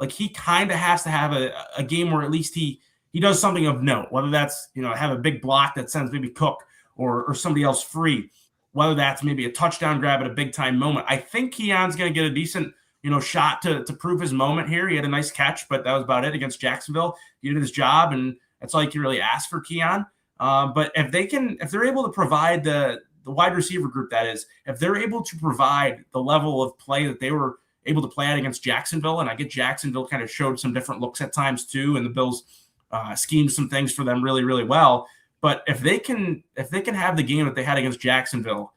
he kind of has to have a game where at least he does something of note, whether that's, have a big block that sends maybe Cook or somebody else free, whether that's maybe a touchdown grab at a big time moment. I think Keon's going to get a decent, shot to prove his moment here. He had a nice catch, but that was about it against Jacksonville. He did his job, and that's all you can really ask for Keon. But if they're able to provide the wide receiver group, that is, if they're able to provide the level of play that they were able to play at against Jacksonville, and I get Jacksonville kind of showed some different looks at times too, and the Bills schemed some things for them really, really well. But if they can have the game that they had against Jacksonville,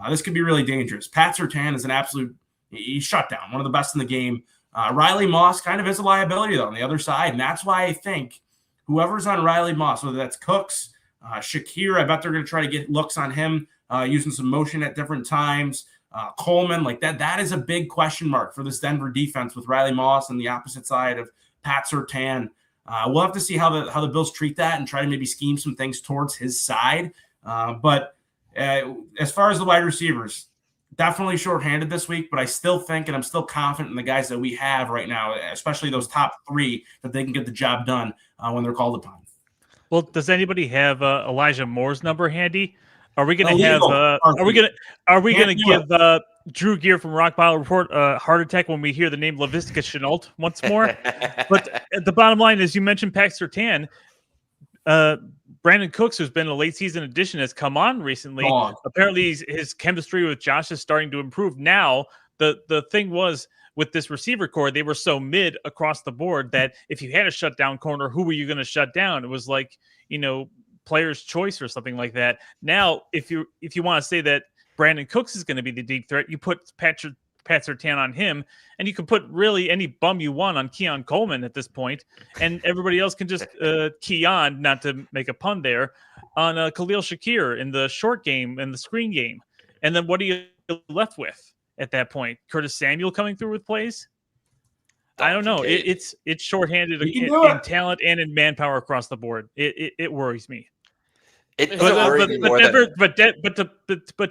this could be really dangerous. Pat Surtain is an absolute he's shut down, one of the best in the game. Riley Moss kind of is a liability though on the other side, and that's why I think whoever's on Riley Moss, whether that's Cooks, Shakir, I bet they're going to try to get looks on him using some motion at different times. Coleman, that is a big question mark for this Denver defense with Riley Moss on the opposite side of Pat Surtain. We'll have to see how the Bills treat that and try to maybe scheme some things towards his side. But as far as the wide receivers, definitely shorthanded this week, but I still think, and I'm still confident in the guys that we have right now, especially those top three, that they can get the job done when they're called upon. Well, does anybody have Elijah Moore's number handy? Are we going to have? Are we going to give Drew Gear from Rock Bottle Report a heart attack when we hear the name Laviska Shenault once more? But the bottom line is, you mentioned Pat Surtain. Brandon Cooks, who's been a late season addition, has come on recently. Apparently, his chemistry with Josh is starting to improve. Now, the thing was, with this receiver core, they were so mid across the board that if you had a shutdown corner, who were you going to shut down? It was like, player's choice or something like that. Now, if you want to say that Brandon Cooks is going to be the deep threat, you put Pat Surtain on him, and you can put really any bum you want on Keon Coleman at this point, and everybody else can just key on, not to make a pun there, on Khalil Shakir in the short game and the screen game. And then what are you left with at that point? Curtis Samuel coming through with plays? I don't know. It's shorthanded in talent and in manpower across the board. It worries me. But to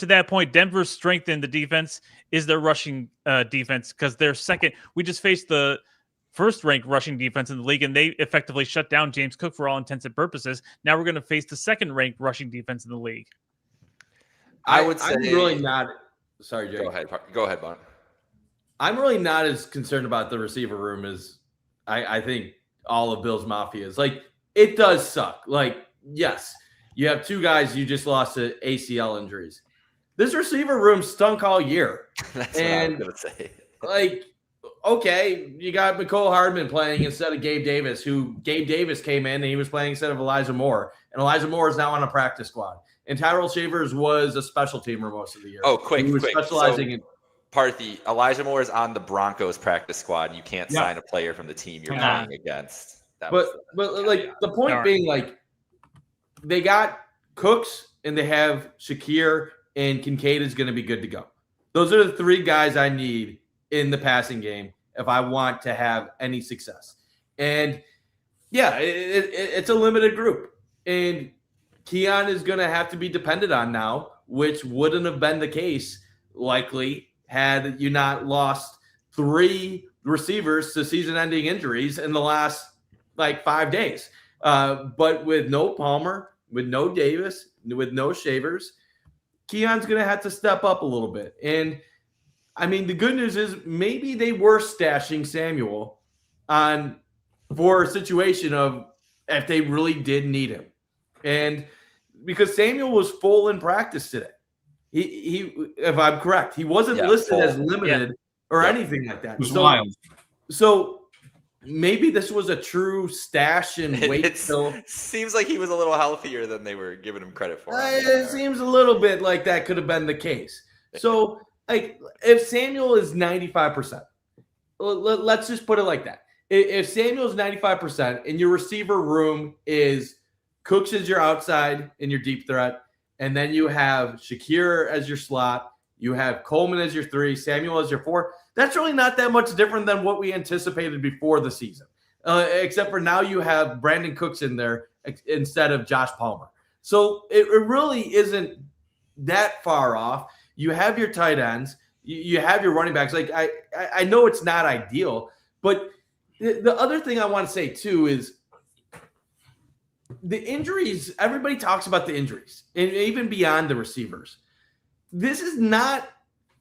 that point, Denver's strength in the defense is their rushing defense, because they're second. We just faced the first-ranked rushing defense in the league, and they effectively shut down James Cook for all intents and purposes. Now we're going to face the second-ranked rushing defense in the league. I would say I'm really not. Sorry, Jay. Go ahead, Bon. I'm really not as concerned about the receiver room as I think all of Bill's Mafia is. Like, it does suck. Like, yes, you have two guys you just lost to ACL injuries. This receiver room stunk all year. That's what I was going to say. Like, okay, you got Mecole Hardman playing instead of Gabe Davis, who Gabe Davis came in and he was playing instead of Elijah Moore. And Elijah Moore is now on a practice squad. And Tyrell Shavers was a special teamer most of the year. Oh, quick. He was specializing in Parthy, Elijah Moore is on the Broncos practice squad. You can't sign a player from the team you're playing against. The point being, like, they got Cooks and they have Shakir, and Kincaid is going to be good to go. Those are the three guys I need in the passing game if I want to have any success. And yeah, it's a limited group, and Keon is going to have to be depended on now, which wouldn't have been the case likely had you not lost three receivers to season-ending injuries in the last 5 days. But with no Palmer, with no Davis, with no Shavers, Keon's going to have to step up a little bit. And I mean, the good news is maybe they were stashing Samuel for a situation of if they really did need him. And because Samuel was full in practice today. He if I'm correct, he wasn't listed as limited or anything like that. It was wild. So maybe this was a true stash and wait till. Seems like he was a little healthier than they were giving him credit for. It seems a little bit like that could have been the case. So, if Samuel is 95%, let's just put it like that. If Samuel is 95% and your receiver room is Cooks as your outside and your deep threat, and then you have Shakir as your slot, you have Coleman as your 3, Samuel as your 4. That's really not that much different than what we anticipated before the season, except for now you have Brandon Cooks in there instead of Josh Palmer. So it really isn't that far off. You have your tight ends, you have your running backs. I know it's not ideal, but the other thing I want to say too is the injuries. Everybody talks about the injuries, and even beyond the receivers. This is not.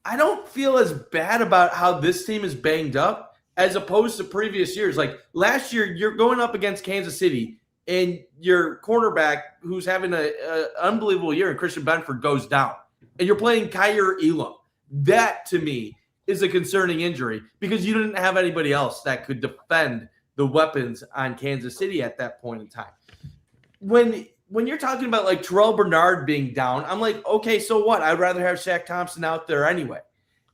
I don't feel as bad about how this team is banged up as opposed to previous years. Like last year, you're going up against Kansas City, and your cornerback, who's having an unbelievable year, and Christian Benford goes down, and you're playing Kyer Elam. That to me is a concerning injury because you didn't have anybody else that could defend the weapons on Kansas City at that point in time. When you're talking about like Terrell Bernard being down, I'm like, okay, so what? I'd rather have Shaq Thompson out there anyway.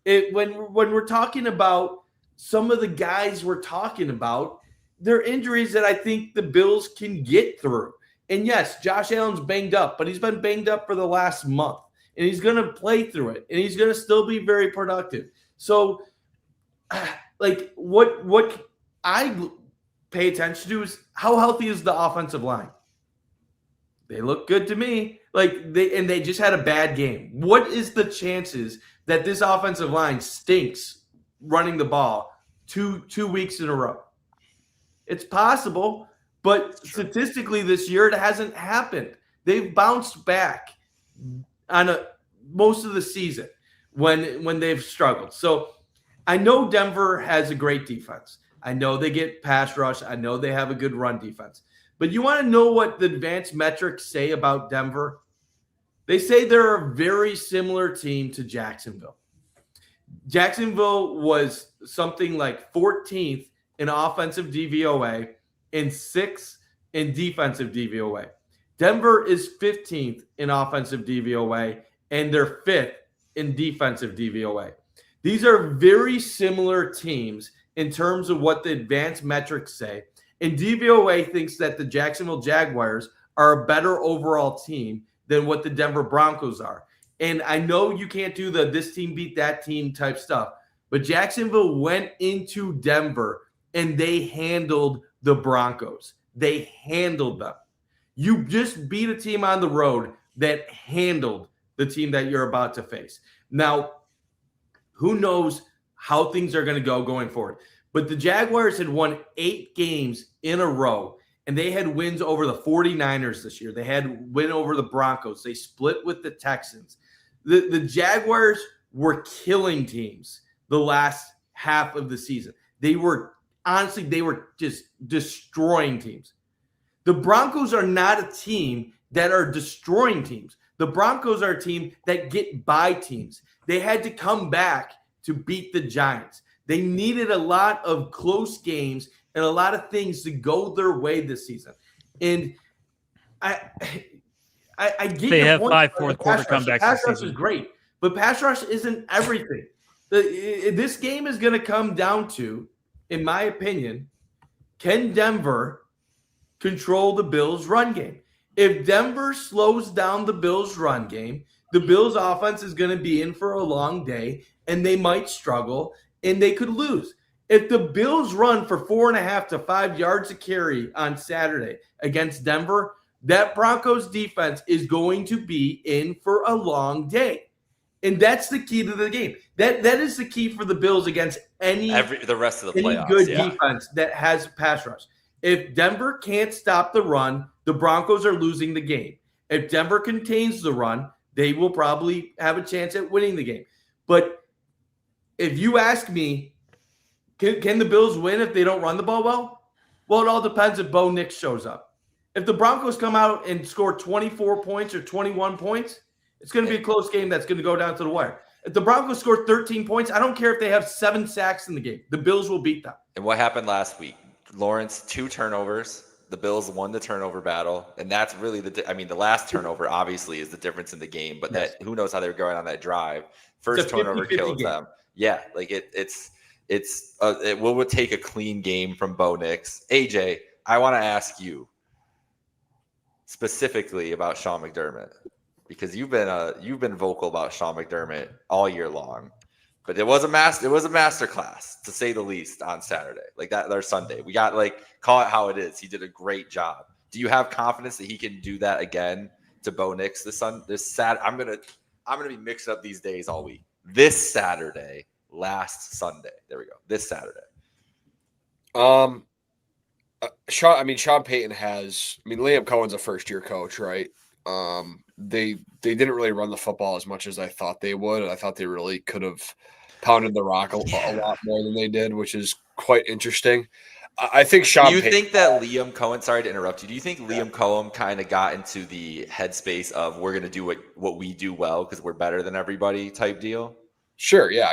When we're talking about some of the guys we're talking about, they're injuries that I think the Bills can get through. And yes, Josh Allen's banged up, but he's been banged up for the last month, and he's going to play through it, and he's going to still be very productive. So, like what I pay attention to is how healthy is the offensive line? They look good to me. They just had a bad game. What is the chances that this offensive line stinks running the ball two weeks in a row? It's possible, but statistically this year it hasn't happened. They've bounced back on most of the season when they've struggled. So I know Denver has a great defense. I know they get pass rush. I know they have a good run defense. But you want to know what the advanced metrics say about Denver? They say they're a very similar team to Jacksonville. Jacksonville was something like 14th in offensive DVOA and 6th in defensive DVOA. Denver is 15th in offensive DVOA, and they're 5th in defensive DVOA. These are very similar teams in terms of what the advanced metrics say. And DVOA thinks that the Jacksonville Jaguars are a better overall team than what the Denver Broncos are. And I know you can't do the this team beat that team type stuff, but Jacksonville went into Denver and they handled the Broncos. They handled them. You just beat a team on the road that handled the team that you're about to face. Now, who knows how things are going to go going forward? But the Jaguars had won 8 games in a row, and they had wins over the 49ers this year. They had win over the Broncos. They split with the Texans. The Jaguars were killing teams the last half of the season. They were just destroying teams. The Broncos are not a team that are destroying teams. The Broncos are a team that get by teams. They had to come back to beat the Giants. They needed a lot of close games and a lot of things to go their way this season. And I get they your have point. 5 fourth quarter comebacks. Pass rush is great, but pass rush isn't everything. This game is going to come down to, in my opinion, can Denver control the Bills' run game? If Denver slows down the Bills' run game, the Bills' offense is going to be in for a long day, and they might struggle, and they could lose. If the Bills run for 4.5 to 5 yards a carry on Saturday against Denver, that Broncos defense is going to be in for a long day. And that's the key to the game. That is the key for the Bills against the rest of the playoffs. Good defense that has pass rush. If Denver can't stop the run, the Broncos are losing the game. If Denver contains the run, they will probably have a chance at winning the game. But if you ask me, can the Bills win if they don't run the ball well? Well, it all depends if Bo Nix shows up. If the Broncos come out and score 24 points or 21 points, it's going to be a close game that's going to go down to the wire. If the Broncos score 13 points, I don't care if they have 7 sacks in the game. The Bills will beat them. And what happened last week? Lawrence, 2 turnovers. The Bills won the turnover battle. And that's really the last turnover obviously is the difference in the game. But that who knows how they're going on that drive. First turnover killed them. Yeah, like it will take a clean game from Bo Nix. AJ, I want to ask you specifically about Sean McDermott because you've been vocal about Sean McDermott all year long, but it was a master class to say the least on Saturday, like that or Sunday. We got call it how it is. He did a great job. Do you have confidence that he can do that again to Bo Nix this Saturday? I'm gonna be mixed up these days all week. This Saturday. Last Sunday. There we go. This Saturday. Sean Payton has. Liam Cohen's a first-year coach, right? They didn't really run the football as much as I thought they would. I thought they really could have pounded the rock a lot more than they did, which is quite interesting. I think Sean. Do you think that Liam Cohen? Sorry to interrupt you. Do you think Liam Cohen kind of got into the headspace of we're going to do what we do well because we're better than everybody type deal? Sure, yeah.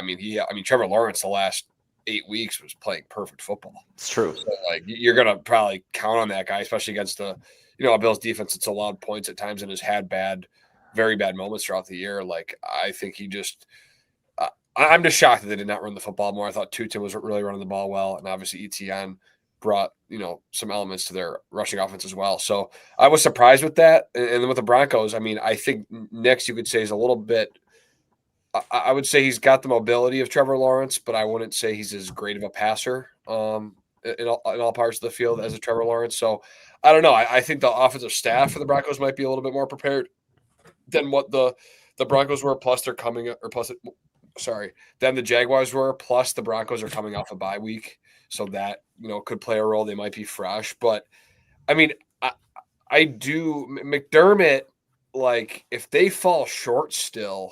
Trevor Lawrence the last 8 weeks was playing perfect football. It's true. So, you're gonna probably count on that guy, especially against a Bills defense that's allowed points at times and has had very bad moments throughout the year. I think he just, I'm just shocked that they did not run the football more. I thought Tutin was really running the ball well, and obviously Etienne brought some elements to their rushing offense as well. So I was surprised with that. And then with the Broncos, I think next you could say is a little bit. I would say he's got the mobility of Trevor Lawrence, but I wouldn't say he's as great of a passer in all parts of the field as a Trevor Lawrence. So I don't know. I think the offensive staff for the Broncos might be a little bit more prepared than what the Broncos were. Plus they're than the Jaguars were. Plus the Broncos are coming off a bye week, so that could play a role. They might be fresh, but I mean, I do McDermott. Like if they fall short still,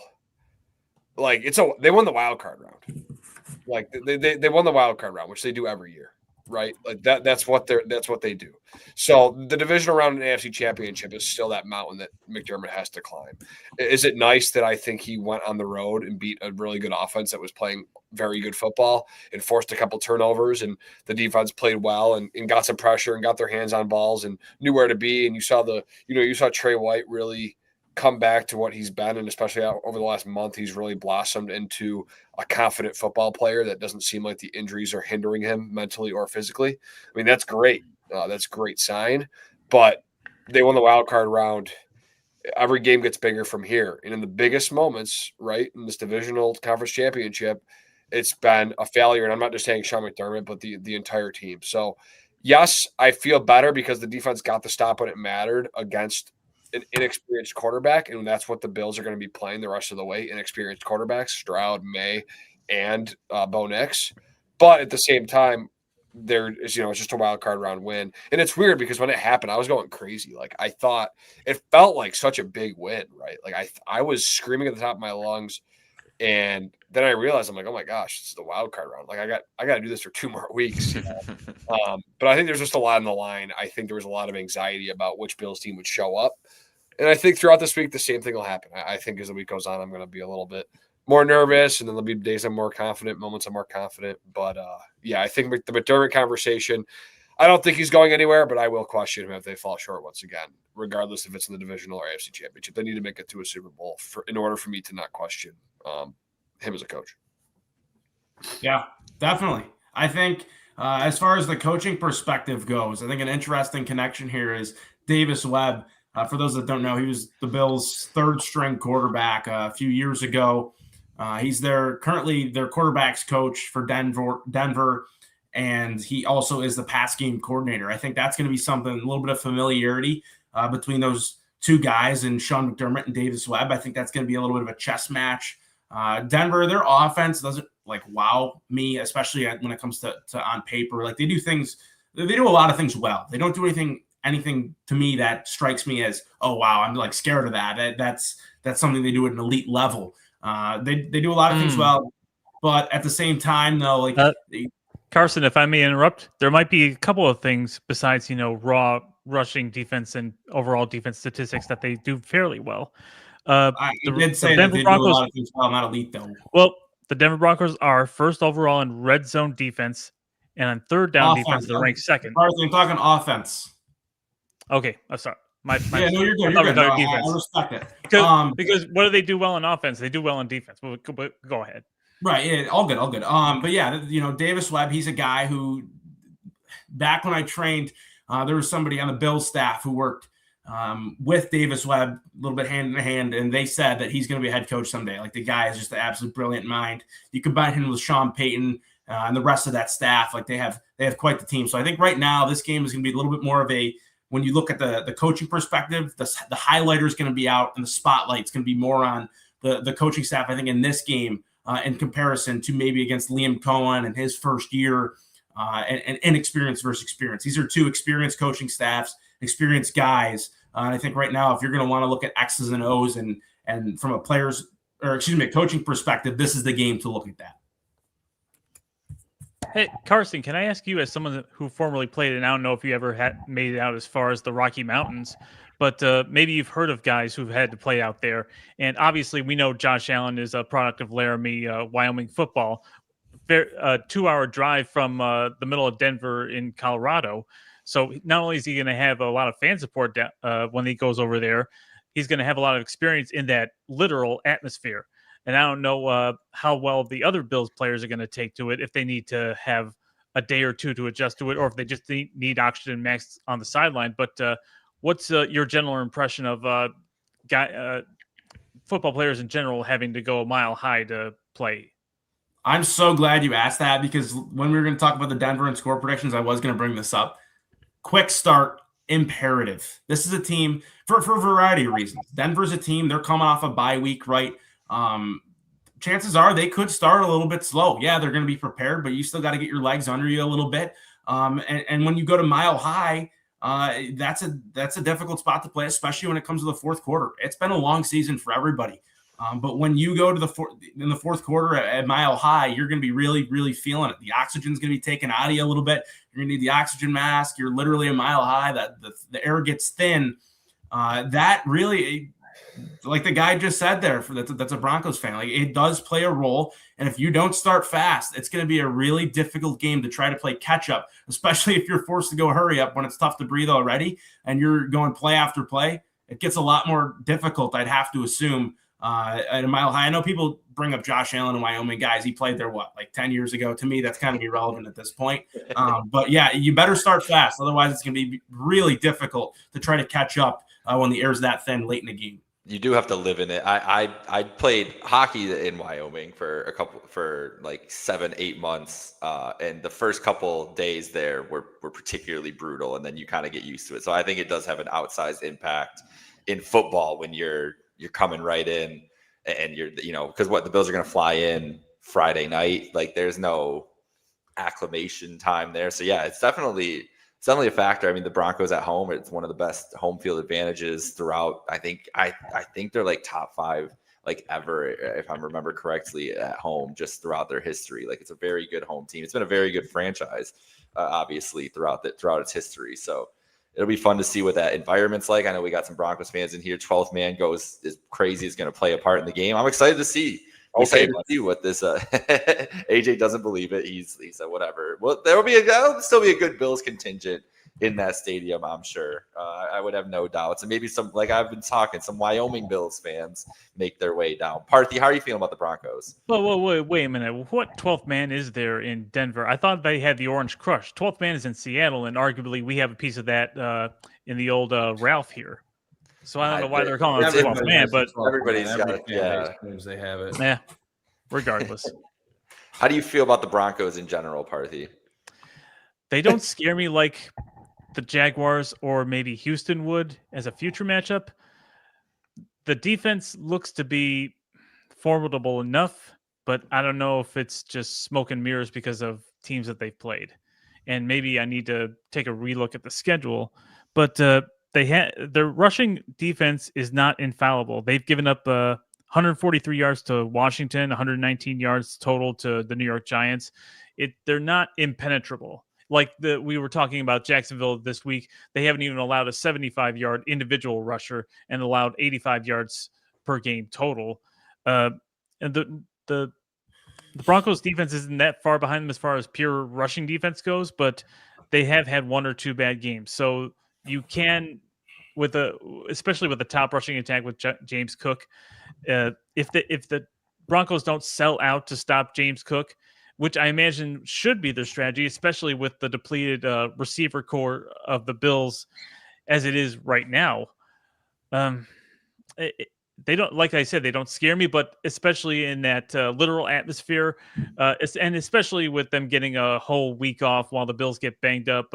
like they won the wild card round. Like they won the wild card round, which they do every year, right? Like that's what they do. So the divisional round in the AFC Championship is still that mountain that McDermott has to climb. Is it nice that I think he went on the road and beat a really good offense that was playing very good football and forced a couple turnovers, and the defense played well and got some pressure and got their hands on balls and knew where to be, and you saw Trey White really come back to what he's been, and especially over the last month, he's really blossomed into a confident football player that doesn't seem like the injuries are hindering him mentally or physically. I mean, that's great. That's a great sign. But they won the wild card round. Every game gets bigger from here. And in the biggest moments, right, in this divisional conference championship, it's been a failure. And I'm not just saying Sean McDermott, but the entire team. So, yes, I feel better because the defense got the stop when it mattered against an inexperienced quarterback, and that's what the Bills are going to be playing the rest of the way, inexperienced quarterbacks, Stroud, May, and Bo Nix. But at the same time, there is, it's just a wild card round win. And it's weird because when it happened, I was going crazy. Like I thought it felt like such a big win, right? Like I was screaming at the top of my lungs, and then I realized I'm like, oh my gosh, this is the wild card round. Like I got to do this for 2 more weeks. But I think there's just a lot on the line. I think there was a lot of anxiety about which Bills team would show up. And I think throughout this week, the same thing will happen. I think as the week goes on, I'm going to be a little bit more nervous, and then there'll be days I'm more confident, moments I'm more confident. But, yeah, I think the McDermott conversation, I don't think he's going anywhere, but I will question him if they fall short once again, regardless if it's in the divisional or AFC Championship. They need to make it to a Super Bowl in order for me to not question him as a coach. Yeah, definitely. I think as far as the coaching perspective goes, I think an interesting connection here is Davis Webb. For those that don't know, he was the Bills' third-string quarterback a few years ago. He's currently their quarterbacks coach for Denver, and he also is the pass game coordinator. I think that's going to be something, a little bit of familiarity between those two guys, and Sean McDermott and Davis Webb. I think that's going to be a little bit of a chess match. Denver, their offense doesn't wow me, especially when it comes to on paper. Like they do a lot of things well. They don't do anything to me that strikes me as, oh wow, I'm scared of that. That's something they do at an elite level. They do a lot of things well, but at the same time though, Carson, if I may interrupt, there might be a couple of things besides raw rushing defense and overall defense statistics that they do fairly well. I did say that they do a lot of things well, not elite though. Well, the Denver Broncos are first overall in red zone defense, and on third down defense, they're ranked second. I'm talking offense. Okay, I'm sorry. Yeah, no, you're good. You're good. I respect it. Because what do they do well on offense? They do well on defense. But go ahead. Right. Yeah, all good. But yeah, Davis Webb, he's a guy who, back when I trained, there was somebody on the Bills staff who worked with Davis Webb a little bit hand in hand, and they said that he's going to be a head coach someday. Like the guy is just an absolute brilliant mind. You combine him with Sean Payton and the rest of that staff, like they have quite the team. So I think right now this game is going to be a little bit more of a, when you look at the coaching perspective, the highlighter is going to be out and the spotlight is going to be more on the coaching staff, I think, in this game in comparison to maybe against Liam Cohen and his first year and inexperience versus experience. These are two experienced coaching staffs, experienced guys. And I think right now, if you're going to want to look at X's and O's and from a coaching perspective, this is the game to look at that. Hey, Carson, can I ask you, as someone who formerly played, and I don't know if you ever made it out as far as the Rocky Mountains, but maybe you've heard of guys who've had to play out there. And obviously, we know Josh Allen is a product of Laramie, Wyoming football. 2-hour drive from the middle of Denver in Colorado. So not only is he going to have a lot of fan support when he goes over there, he's going to have a lot of experience in that literal atmosphere. And I don't know how well the other Bills players are going to take to it, if they need to have a day or two to adjust to it, or if they just need oxygen masks on the sideline. But what's your general impression of football players in general having to go a mile high to play? I'm so glad you asked that, because when we were going to talk about the Denver and score predictions, I was going to bring this up. Quick start, imperative. This is a team for a variety of reasons. Denver's a team, they're coming off a bye week, right? Chances are they could start a little bit slow. Yeah, they're going to be prepared, but you still got to get your legs under you a little bit. And when you go to Mile High, that's a difficult spot to play, especially when it comes to the fourth quarter. It's been a long season for everybody. But when you go to in the fourth quarter at Mile High, you're going to be really, really feeling it. The oxygen's going to be taken out of you a little bit. You're going to need the oxygen mask. You're literally a mile high. That the air gets thin. That really, like the guy just said there, that's a Broncos fan. Like, it does play a role. And if you don't start fast, it's going to be a really difficult game to try to play catch up, especially if you're forced to go hurry up when it's tough to breathe already and you're going play after play. It gets a lot more difficult, I'd have to assume. At a Mile High, I know people bring up Josh Allen and Wyoming guys. He played there, like 10 years ago? To me, that's kind of irrelevant at this point. But yeah, you better start fast. Otherwise, it's going to be really difficult to try to catch up when the air's that thin late in the game. You do have to live in it. I played hockey in Wyoming for like 7-8 months. And the first couple days there were particularly brutal. And then you kind of get used to it. So I think it does have an outsized impact in football when you're coming right in and because the Bills are going to fly in Friday night. Like, there's no acclimation time there. So yeah, it's definitely a factor. I mean, the Broncos at home, it's one of the best home field advantages throughout. I think they're like top 5, like, ever, if I remember correctly, at home, just throughout their history. Like, it's a very good home team. It's been a very good franchise, obviously, throughout its history. So it'll be fun to see what that environment's like. I know we got some Broncos fans in here. 12th man goes is crazy, is going to play a part in the game. I'm excited to see. Excited to see what this AJ doesn't believe it. He said whatever. Well, there'll still be a good Bills contingent in that stadium, I'm sure. I would have no doubts. And maybe some, like I've been talking, some Wyoming Bills fans make their way down. Parthy, how are you feeling about the Broncos? Wait a minute. What 12th man is there in Denver? I thought they had the Orange Crush. 12th man is in Seattle, and arguably we have a piece of that in the old Ralph here. So I don't know why they're calling it 12th man, but everybody's got it. Yeah, they have it. Yeah, regardless. How do you feel about the Broncos in general, Parthy? They don't scare me like the Jaguars or maybe Houston would as a future matchup. The defense looks to be formidable enough, but I don't know if it's just smoke and mirrors because of teams that they've played. And maybe I need to take a relook at the schedule. But their rushing defense is not infallible. They've given up 143 yards to Washington, 119 yards total to the New York Giants. They're not impenetrable. Like we were talking about Jacksonville this week, they haven't even allowed a 75-yard individual rusher and allowed 85 yards per game total. And the Broncos defense isn't that far behind them as far as pure rushing defense goes, but they have had one or two bad games. So you can, especially with the top rushing attack with James Cook, if the Broncos don't sell out to stop James Cook, which I imagine should be their strategy, especially with the depleted receiver core of the Bills as it is right now. They don't, like I said, they don't scare me, but especially in that literal atmosphere, and especially with them getting a whole week off while the Bills get banged up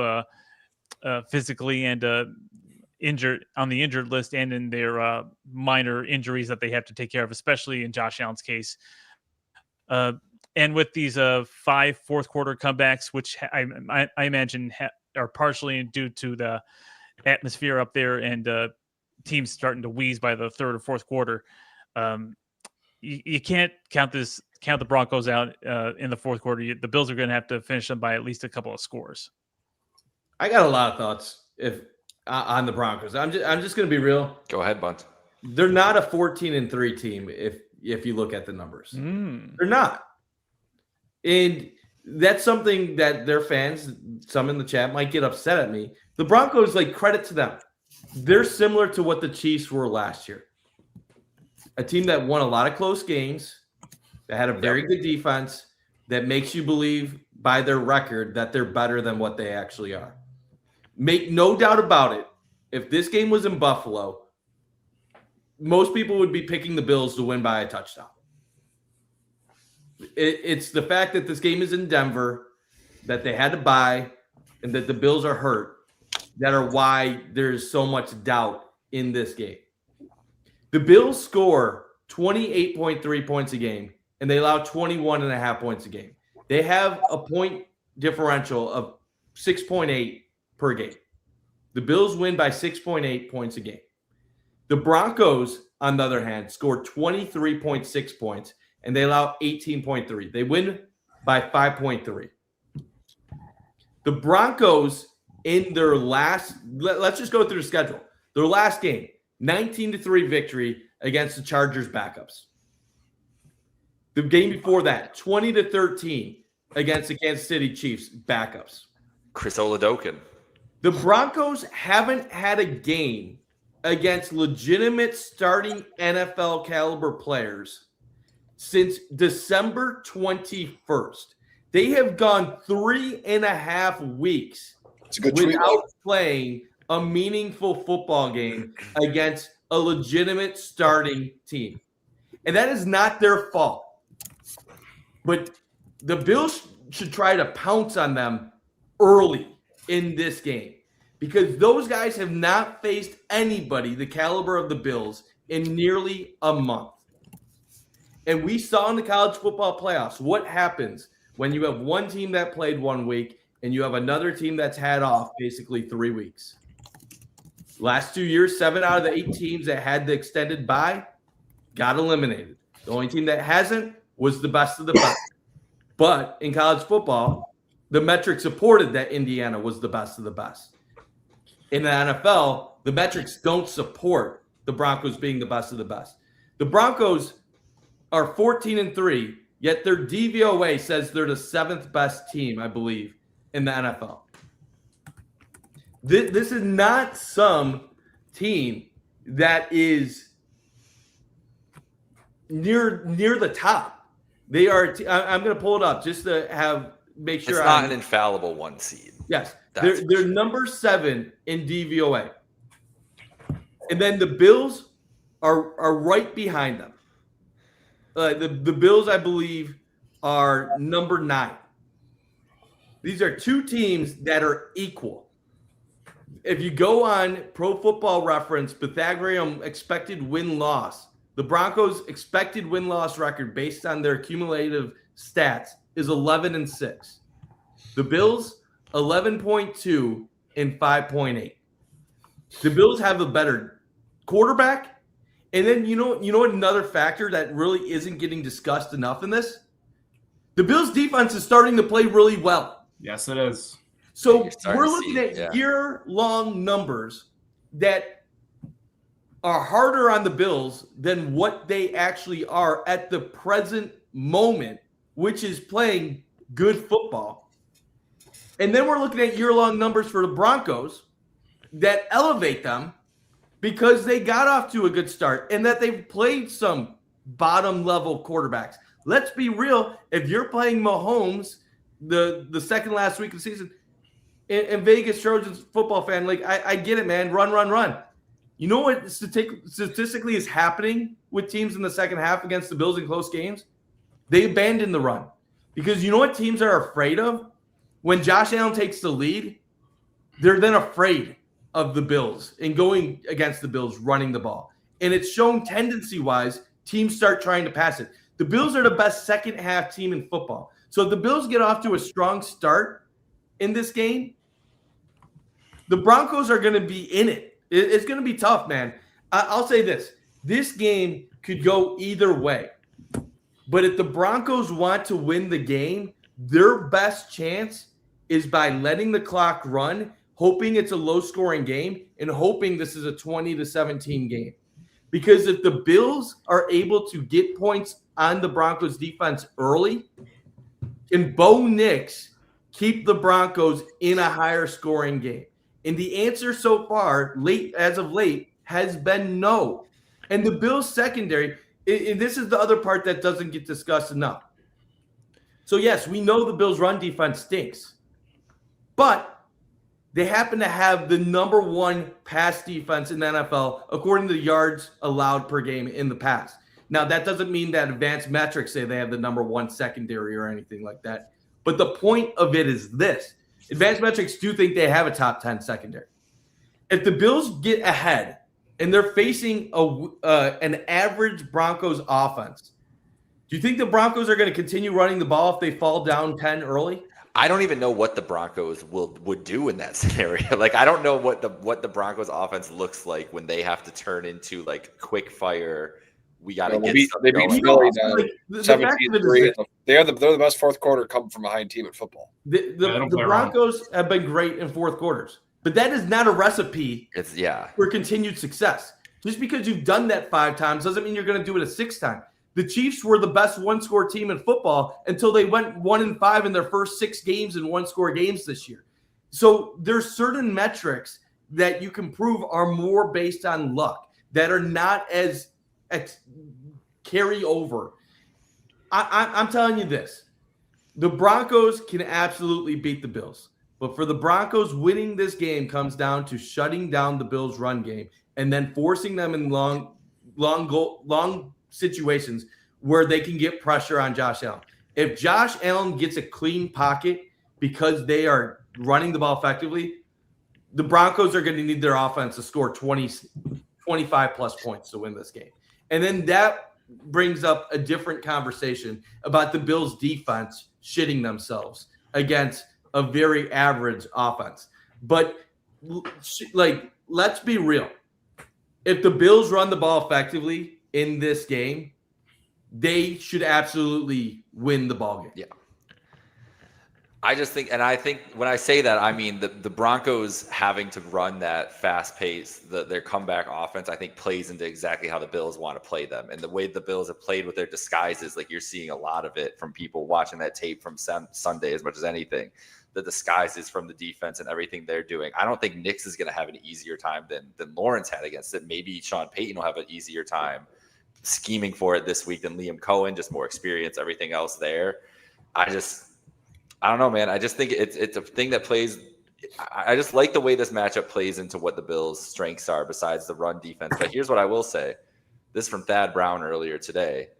physically and injured on the injured list and in their minor injuries that they have to take care of, especially in Josh Allen's case. And with these 5 fourth quarter comebacks, which I imagine are partially due to the atmosphere up there and teams starting to wheeze by the third or fourth quarter, you can't count the Broncos out in the fourth quarter. The Bills are going to have to finish them by at least a couple of scores. I got a lot of thoughts on the Broncos. I'm just going to be real. Go ahead, Bunt. They're not a 14-3 team if you look at the numbers. They're not. And that's something that their fans, some in the chat, might get upset at me. The Broncos, like, credit to them. They're similar to what the Chiefs were last year. A team that won a lot of close games, that had a very good defense, that makes you believe by their record that they're better than what they actually are. Make no doubt about it. If this game was in Buffalo, most people would be picking the Bills to win by a touchdown. It's the fact that this game is in Denver, that they had to bye, and that the Bills are hurt, that are why there's so much doubt in this game. The Bills score 28.3 points a game, and they allow 21.5 points a game. They have a point differential of 6.8 per game. The Bills win by 6.8 points a game. The Broncos, on the other hand, score 23.6 points, and they allow 18.3. They win by 5.3. The Broncos, in their last, let's just go through the schedule. Their last game, 19-3 victory against the Chargers backups. The game before that, 20-13 against the Kansas City Chiefs backups. Chris Oladokun. The Broncos haven't had a game against legitimate starting NFL caliber players since December 21st. They have gone 3.5 weeks without playing a meaningful football game against a legitimate starting team. And that is not their fault. But the Bills should try to pounce on them early in this game, because those guys have not faced anybody the caliber of the Bills in nearly a month. And we saw in the college football playoffs what happens when you have one team that played 1 week and you have another team that's had off basically 3 weeks. Last 2 years, 7 out of the 8 teams that had the extended bye got eliminated. The only team that hasn't was the best of the best. But in college football, the metrics supported that Indiana was the best of the best. In the NFL, the metrics don't support the Broncos being the best of the best. The Broncos are 14-3, yet their DVOA says they're the 7th best team, I believe, in the NFL. This is not some team that is near the top. They are. I'm going to pull it up just to make sure. It's not an infallible 1 seed. Yes, they're number 7 in DVOA, and then the Bills are right behind them. The Bills, I believe, are number 9. These are 2 teams that are equal. If you go on Pro Football Reference, Pythagorean expected win-loss, the Broncos' expected win-loss record based on their cumulative stats is 11-6. The Bills, 11.2 and 5.8. The Bills have a better quarterback. And then you know what another factor that really isn't getting discussed enough in this? The Bills' defense is starting to play really well. Yes, it is. So we're looking at year-long numbers that are harder on the Bills than what they actually are at the present moment, which is playing good football. And then we're looking at year-long numbers for the Broncos that elevate them because they got off to a good start and that they've played some bottom-level quarterbacks. Let's be real. If you're playing Mahomes the second last week of the season, and Vegas Trojans football fan, like, I get it, man. Run. You know what statistically is happening with teams in the second half against the Bills in close games? They abandon the run. Because you know what teams are afraid of? When Josh Allen takes the lead, they're then afraid of the Bills and going against the Bills running the ball. And it's shown tendency-wise, teams start trying to pass it. The Bills are the best second-half team in football. So if the Bills get off to a strong start in this game, the Broncos are going to be in it. It's going to be tough, man. I'll say this. This game could go either way. But if the Broncos want to win the game, their best chance is by letting the clock run, hoping it's a low-scoring game, and hoping this is a 20-17 game. Because if the Bills are able to get points on the Broncos defense early, can Bo Nix keep the Broncos in a higher scoring game? And the answer so far, as of late, has been no. And the Bills secondary, and this is the other part that doesn't get discussed enough. So, yes, we know the Bills' run defense stinks. But they happen to have the number 1 pass defense in the NFL, according to the yards allowed per game in the past. Now, that doesn't mean that advanced metrics say they have the number one secondary or anything like that. But the point of it is this. Advanced metrics do think they have a top 10 secondary. If the Bills get ahead and they're facing an average Broncos offense, do you think the Broncos are going to continue running the ball if they fall down 10 early? I don't even know what the Broncos would do in that scenario. Like, I don't know what the Broncos offense looks like when they have to turn into like quick fire. We got to get they beat Philly 17-3. They're the best fourth quarter come from behind team in football. The Broncos have been great in fourth quarters, but that is not a recipe for continued success. Just because you've done that 5 times doesn't mean you're going to do it a 6th time. The Chiefs were the best one-score team in football until they went 1-5 in their first 6 games in one-score games this year. So there's certain metrics that you can prove are more based on luck that are not as carry over. I'm telling you this. The Broncos can absolutely beat the Bills. But for the Broncos, winning this game comes down to shutting down the Bills' run game and then forcing them in long situations where they can get pressure on Josh Allen. If Josh Allen gets a clean pocket because they are running the ball effectively, the Broncos are going to need their offense to score 25-plus points to win this game. And then that brings up a different conversation about the Bills' defense shitting themselves against a very average offense. But, let's be real. If the Bills run the ball effectively in this game, they should absolutely win the ball game. Yeah. I think when I say that, I mean the Broncos having to run that fast pace, their comeback offense, I think plays into exactly how the Bills want to play them. And the way the Bills have played with their disguises, like you're seeing a lot of it from people watching that tape from Sunday as much as anything. The disguises from the defense and everything they're doing. I don't think Nix is going to have an easier time than Lawrence had against it. Maybe Sean Payton will have an easier time scheming for it this week than Liam Cohen, just more experience, everything else there. I don't know, man. I just think it's a thing that plays. I just like the way this matchup plays into what the Bills' strengths are besides the run defense. But here's what I will say. This is from Thad Brown earlier today.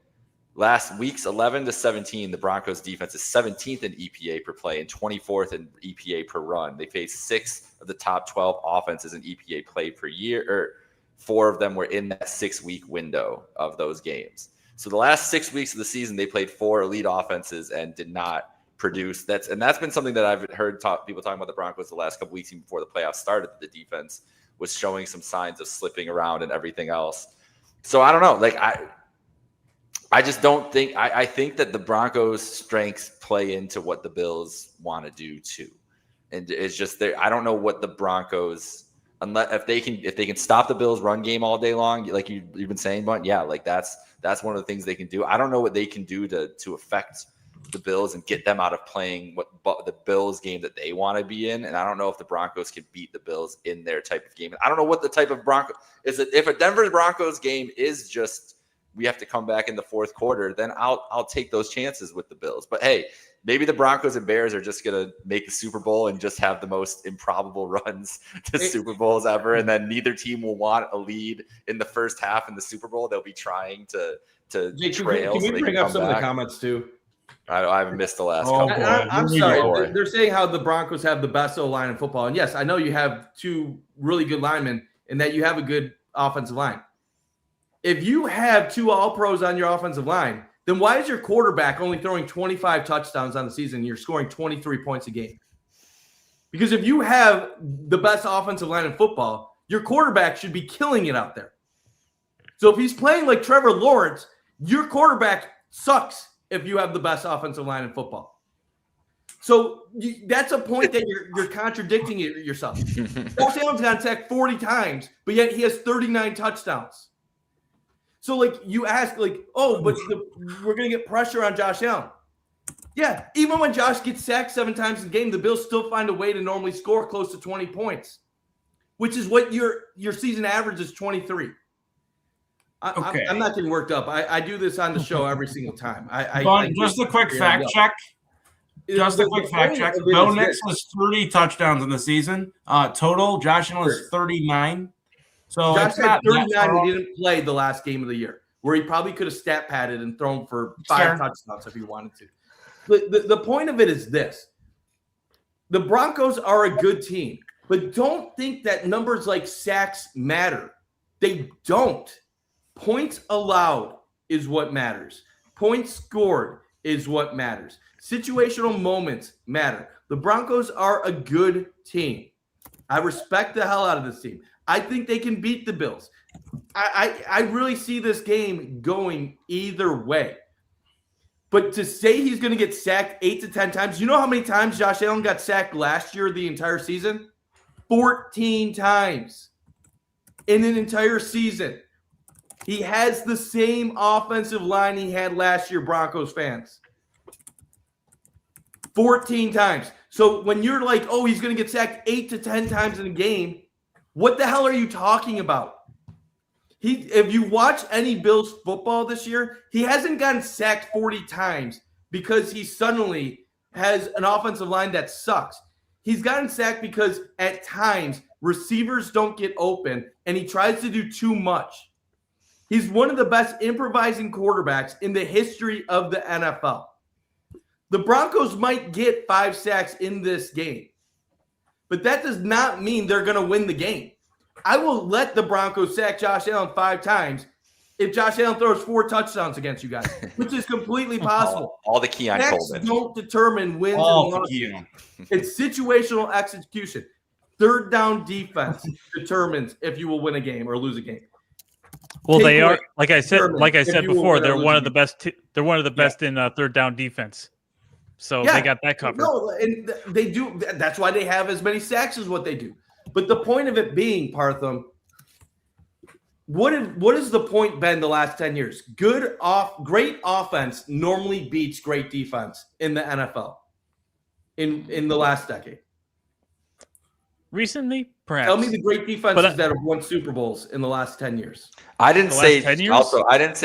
Last week's 11-17, the Broncos defense is 17th in EPA per play and 24th in EPA per run. They faced 6 of the top 12 offenses in EPA play per year, or 4 of them were in that 6-week window of those games. So the last 6 weeks of the season, they played 4 elite offenses and did not produce. That's been something that I've heard people talking about the Broncos the last couple weeks, even before the playoffs started. The defense was showing some signs of slipping around and everything else. So I don't know. Like I just don't think. I think that the Broncos' strengths play into what the Bills want to do too, and it's just there. I don't know what the Broncos, unless if they can stop the Bills' run game all day long, like you've been saying, but yeah, like that's one of the things they can do. I don't know what they can do to affect the Bills and get them out of playing the Bills game that they want to be in. And I don't know if the Broncos can beat the Bills in their type of game. I don't know what the type of Bronco is. If a Denver Broncos game is just we have to come back in the fourth quarter, then I'll take those chances with the Bills. But hey, maybe the Broncos and Bears are just going to make the Super Bowl and just have the most improbable runs to Super Bowls ever. And then neither team will want a lead in the first half in the Super Bowl. They'll be trying to Jake, trail. Can we bring up some of the comments too? I haven't missed the last couple. I'm sorry. They're saying how the Broncos have the best O-line in football. And yes, I know you have 2 really good linemen and that you have a good offensive line. If you have 2 All-Pros on your offensive line, then why is your quarterback only throwing 25 touchdowns on the season and you're scoring 23 points a game? Because if you have the best offensive line in football, your quarterback should be killing it out there. So if he's playing like Trevor Lawrence, your quarterback sucks if you have the best offensive line in football. So that's a point that you're contradicting yourself. Josh Allen's got sacked 40 times, but yet he has 39 touchdowns. So, you ask, but we're going to get pressure on Josh Allen. Yeah, even when Josh gets sacked 7 times in a game, the Bills still find a way to normally score close to 20 points, which is what your season average is 23. Okay. I'm not getting worked up. I do this on the show every single time. Just a quick fact check. Bo Nix has 30 touchdowns in the season. Total, Josh Allen is 39. So Josh had 39 and he didn't play the last game of the year. where he probably could have stat padded and thrown for 5 touchdowns if he wanted to. But the point of it is this. The Broncos are a good team, but don't think that numbers like sacks matter. They don't. Points allowed is what matters. Points scored is what matters. Situational moments matter. The Broncos are a good team. I respect the hell out of this team. I think they can beat the Bills. I really see this game going either way. But to say he's going to get sacked 8 to 10 times, you know how many times Josh Allen got sacked last year the entire season? 14 times in an entire season. He has the same offensive line he had last year, Broncos fans. 14 times. So when you're like, oh, he's going to get sacked 8 to 10 times in a game, what the hell are you talking about? If you watch any Bills football this year, he hasn't gotten sacked 40 times because he suddenly has an offensive line that sucks. He's gotten sacked because at times receivers don't get open and he tries to do too much. He's one of the best improvising quarterbacks in the history of the NFL. The Broncos might get 5 sacks in this game, but that does not mean they're going to win the game. I will let the Broncos sack Josh Allen 5 times if Josh Allen throws 4 touchdowns against you guys, which is completely possible. All the key on Coleman. Don't determine wins and losses. It's situational execution. Third down defense determines if you will win a game or lose a game. Well, they are, like I said before, they're one of the best. They're one of the best in third down defense. So they got that covered. No, and they do. That's why they have as many sacks as what they do. But the point of it being, Partham, what has the point been the last 10 years? Great offense normally beats great defense in the NFL in the last decade. Recently, perhaps. Tell me the great defenses that have won Super Bowls in the last 10 years. I didn't say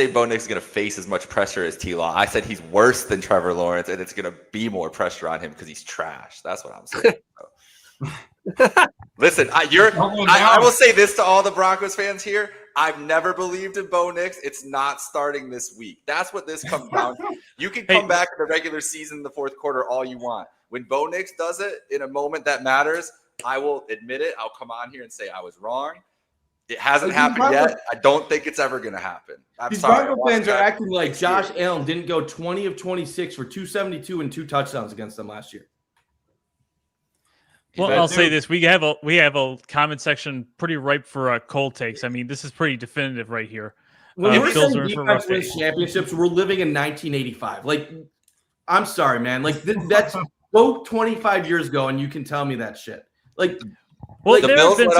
Bo Nix is going to face as much pressure as T-Law. I said he's worse than Trevor Lawrence, and it's going to be more pressure on him because he's trash. That's what I'm saying. Listen, I will say this to all the Broncos fans here. I've never believed in Bo Nix. It's not starting this week. That's what this comes down to. You can come back in the regular season in the fourth quarter all you want. When Bo Nix does it in a moment that matters, I will admit it. I'll come on here and say I was wrong. It hasn't happened yet. I don't think it's ever going to happen. I'm sorry. Broncos fans are acting like Josh Allen didn't go 20 of 26 for 272 and 2 touchdowns against them last year. Well, I'll say this: we have a comment section pretty ripe for cold takes. I mean, this is pretty definitive right here. When we're saying defense wins championships, we're living in 1985. Like, I'm sorry, man. Like that's go 25 years ago, and you can tell me that shit. Like, well, there have been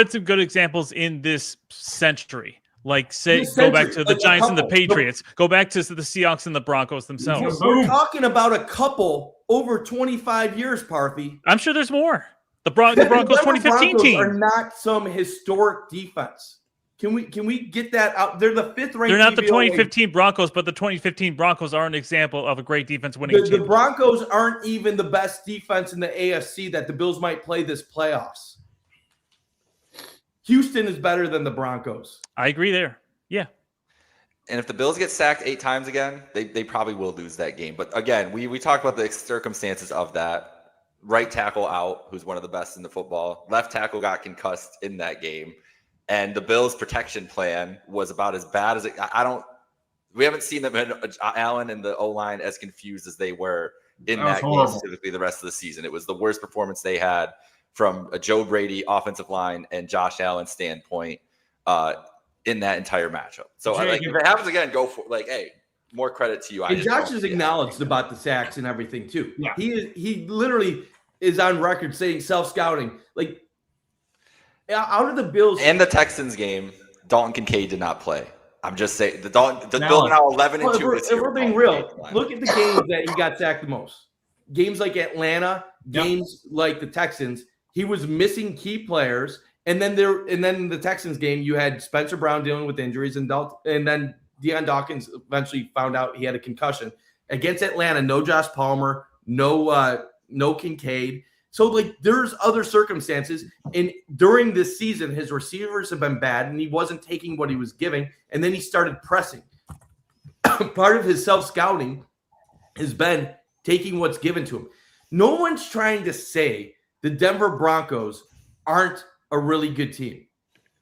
some good examples in this century. Like, go back to the Giants and the Patriots. Go back to the Seahawks and the Broncos themselves. We're talking about a couple over 25 years, Parthy. I'm sure there's more. The Broncos 2015 team are not some historic defense. Can we get that out? They're the 5th ranked. They're not the 2015 Broncos, but the 2015 Broncos are an example of a great defense winning. The Broncos aren't even the best defense in the AFC that the Bills might play this playoffs. Houston is better than the Broncos. I agree there. Yeah. And if the Bills get sacked 8 times again, they probably will lose that game. But again, we talked about the circumstances of that. Right tackle out, who's one of the best in the football. Left tackle got concussed in that game. And the Bills' protection plan was about as bad as it. We haven't seen them, Allen and the O-line, as confused as they were in that game, specifically the rest of the season. It was the worst performance they had from a Joe Brady offensive line and Josh Allen standpoint in that entire matchup. So if it happens again, go for hey, more credit to you. And Josh has acknowledged about the sacks and everything too. Yeah. He literally is on record saying self-scouting. Like, out of the Bills and the Texans game, Dalton Kincaid did not play. I'm just saying the Bills are now 11-2 this year. If we're being real, look at the games that he got sacked the most. Games like Atlanta, games like the Texans. He was missing key players, and then in the Texans game, you had Spencer Brown dealing with injuries, and then Deion Dawkins eventually found out he had a concussion. Against Atlanta, no Josh Palmer, no Kincaid. So, like, there's other circumstances. And during this season, his receivers have been bad, and he wasn't taking what he was giving. And then he started pressing. Part of his self-scouting has been taking what's given to him. No one's trying to say the Denver Broncos aren't a really good team.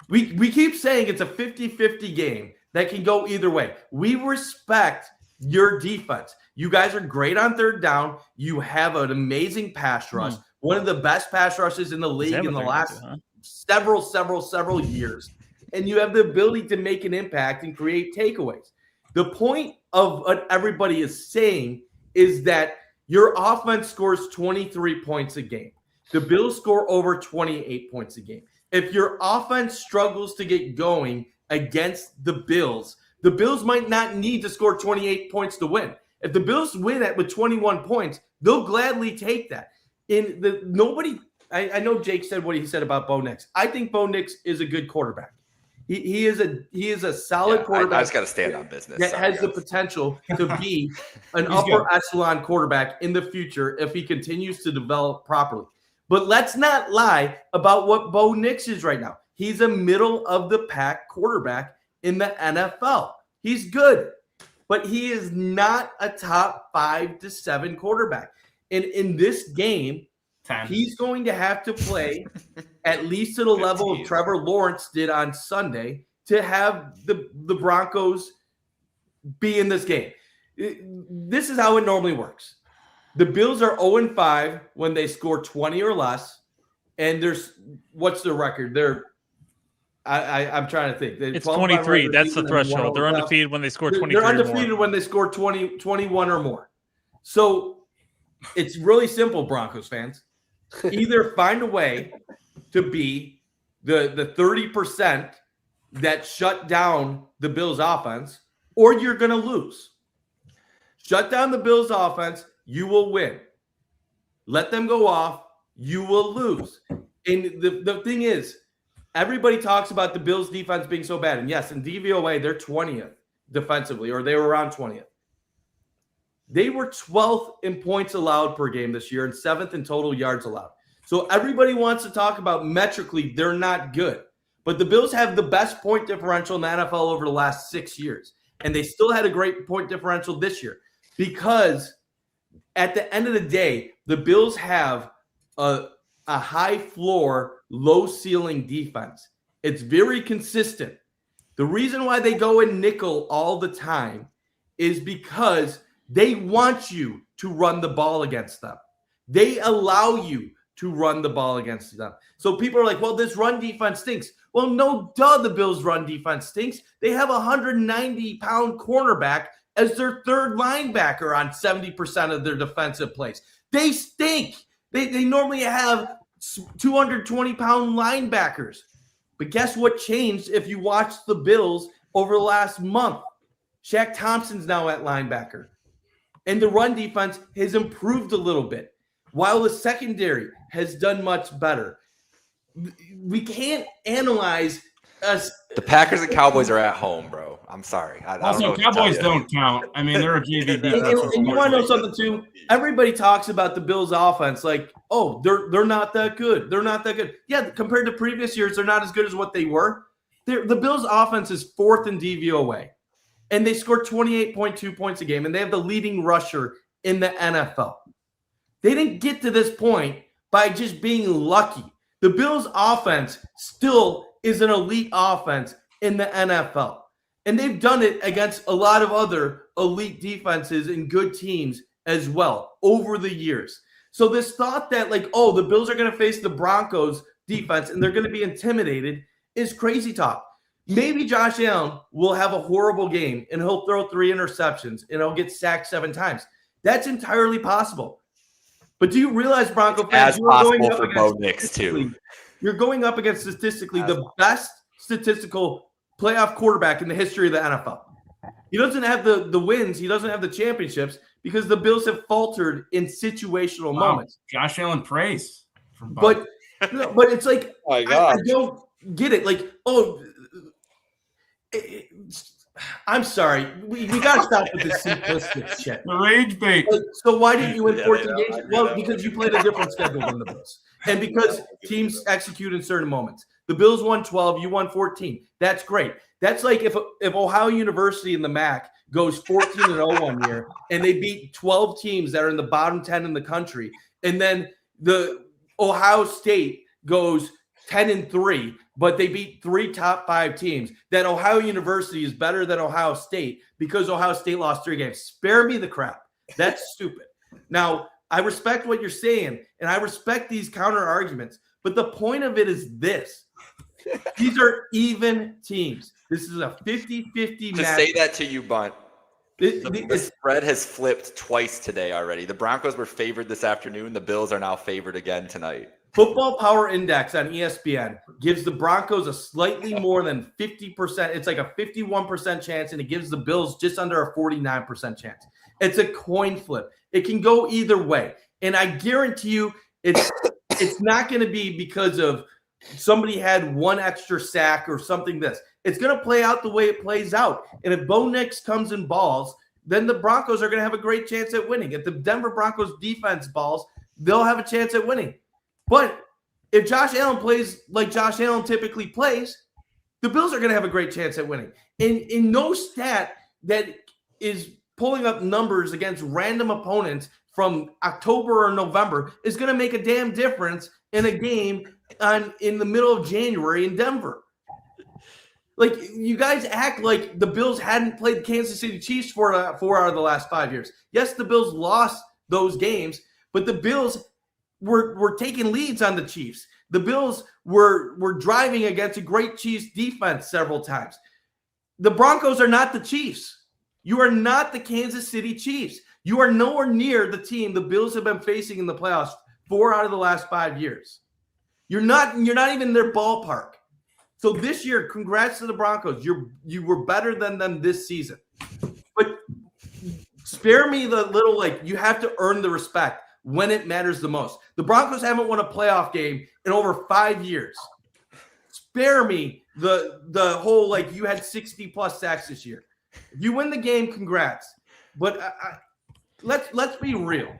We keep saying it's a 50-50 game that can go either way. We respect your defense. You guys are great on third down. You have an amazing pass rush, one of the best pass rushes in the league in the last several years. And you have the ability to make an impact and create takeaways. The point of what everybody is saying is that your offense scores 23 points a game. The Bills score over 28 points a game. If your offense struggles to get going against the Bills might not need to score 28 points to win. If the Bills win with 21 points, they'll gladly take that. I know Jake said what he said about Bo Nix. I think Bo Nix is a good quarterback. He is a solid quarterback. I just got to stand on business. That has the potential to be an upper echelon quarterback in the future if he continues to develop properly. But let's not lie about what Bo Nix is right now. He's a middle of the pack quarterback in the NFL. He's good, but he is not a top 5 to 7 quarterback. And in this game, he's going to have to play at least to the level of Trevor Lawrence did on Sunday to have the Broncos be in this game. This is how it normally works. The Bills are 0-5 when they score 20 or less. And what's their record? I'm trying to think. It's 23. That's the threshold. They're undefeated when they score 23 They're undefeated when they score 21 or more. So it's really simple, Broncos fans. Either find a way to be the 30% that shut down the Bills offense, or you're going to lose. Shut down the Bills offense, you will win. Let them go off, you will lose. And the thing is, everybody talks about the Bills defense being so bad. And yes, in DVOA, they're 20th defensively, or they were around 20th. They were 12th in points allowed per game this year and 7th in total yards allowed. So everybody wants to talk about metrically, they're not good. But the Bills have the best point differential in the NFL over the last 6 years. And they still had a great point differential this year. Because at the end of the day, the Bills have a high floor, low ceiling defense. It's very consistent. The reason why they go in nickel all the time is because they want you to run the ball against them. They allow you to run the ball against them. So people are like, well, this run defense stinks. Well, no, the Bills' run defense stinks. They have a 190-pound cornerback as their third linebacker on 70% of their defensive plays. They stink. They normally have 220-pound linebackers. But guess what changed if you watch the Bills over the last month? Shaq Thompson's now at linebacker. And the run defense has improved a little bit, while the secondary has done much better. We can't analyze us. The Packers and Cowboys are at home, bro. I'm sorry. Also, Cowboys don't count. I mean, they're a JV defense. And you want to know something, too? Everybody talks about the Bills' offense like, oh, they're not that good. They're not that good. Yeah, compared to previous years, they're not as good as what they were. The Bills' offense is 4th in DVOA. And they scored 28.2 points a game, and they have the leading rusher in the NFL. They didn't get to this point by just being lucky. The Bills' offense still is an elite offense in the NFL. And they've done it against a lot of other elite defenses and good teams as well over the years. So this thought that, like, oh, the Bills are going to face the Broncos defense and they're going to be intimidated is crazy talk. Maybe Josh Allen will have a horrible game and he'll throw 3 interceptions and he'll get sacked 7 times. That's entirely possible. But do you realize, Bronco fans, you're going up against Nix too. You're going up against statistically the best statistical playoff quarterback in the history of the NFL. He doesn't have the wins. He doesn't have the championships because the Bills have faltered in situational moments. Josh Allen praise. But it's like, I don't get it. Like, I'm sorry. We got to stop with this simplistic shit. The rage bait. So why didn't you win Yeah, 14 they know. games? I Well, know. because you played a different schedule than the Bills. And because teams execute in certain moments. The Bills won 12, you won 14. That's great. That's like if Ohio University in the MAC goes 14-0 one year and they beat 12 teams that are in the bottom 10 in the country, and then the Ohio State goes 10-3, but they beat 3 top 5 teams, that Ohio University is better than Ohio State because Ohio State lost 3 games. Spare me the crap. That's stupid. Now, I respect what you're saying, and I respect these counter arguments, but the point of it is this. These are even teams. This is a 50-50 To match. say that to you, Bunt, the It's spread has flipped twice today already. The Broncos were favored this afternoon. The Bills are now favored again tonight. Football Power Index on ESPN gives the Broncos a slightly more than 50%. It's like a 51% chance, and it gives the Bills just under a 49% chance. It's a coin flip. It can go either way. And I guarantee you it's not going to be because of somebody had one extra sack or something this. It's going to play out the way it plays out. And if Bo Nix comes in balls, then the Broncos are going to have a great chance at winning. If the Denver Broncos defense balls, they'll have a chance at winning. But if Josh Allen plays like Josh Allen typically plays, the Bills are going to have a great chance at winning. In no stat that is pulling up numbers against random opponents from October or November is going to make a damn difference in a game in the middle of January in Denver. Like, you guys act like the Bills hadn't played the Kansas City Chiefs for 4 out of the last 5 years. Yes, the Bills lost those games, but the Bills were taking leads on the Chiefs. The Bills were driving against a great Chiefs defense several times. The Broncos are not the Chiefs. You are not the Kansas City Chiefs. You are nowhere near the team the Bills have been facing in the playoffs 4 out of the last 5 years. You're not even in their ballpark. So this year, congrats to the Broncos. You were better than them this season. But spare me the little, like, you have to earn the respect when it matters the most. The Broncos haven't won a playoff game in over 5 years. Spare me the whole, like, you had 60 plus sacks this year. If you win the game, congrats. But let's be real.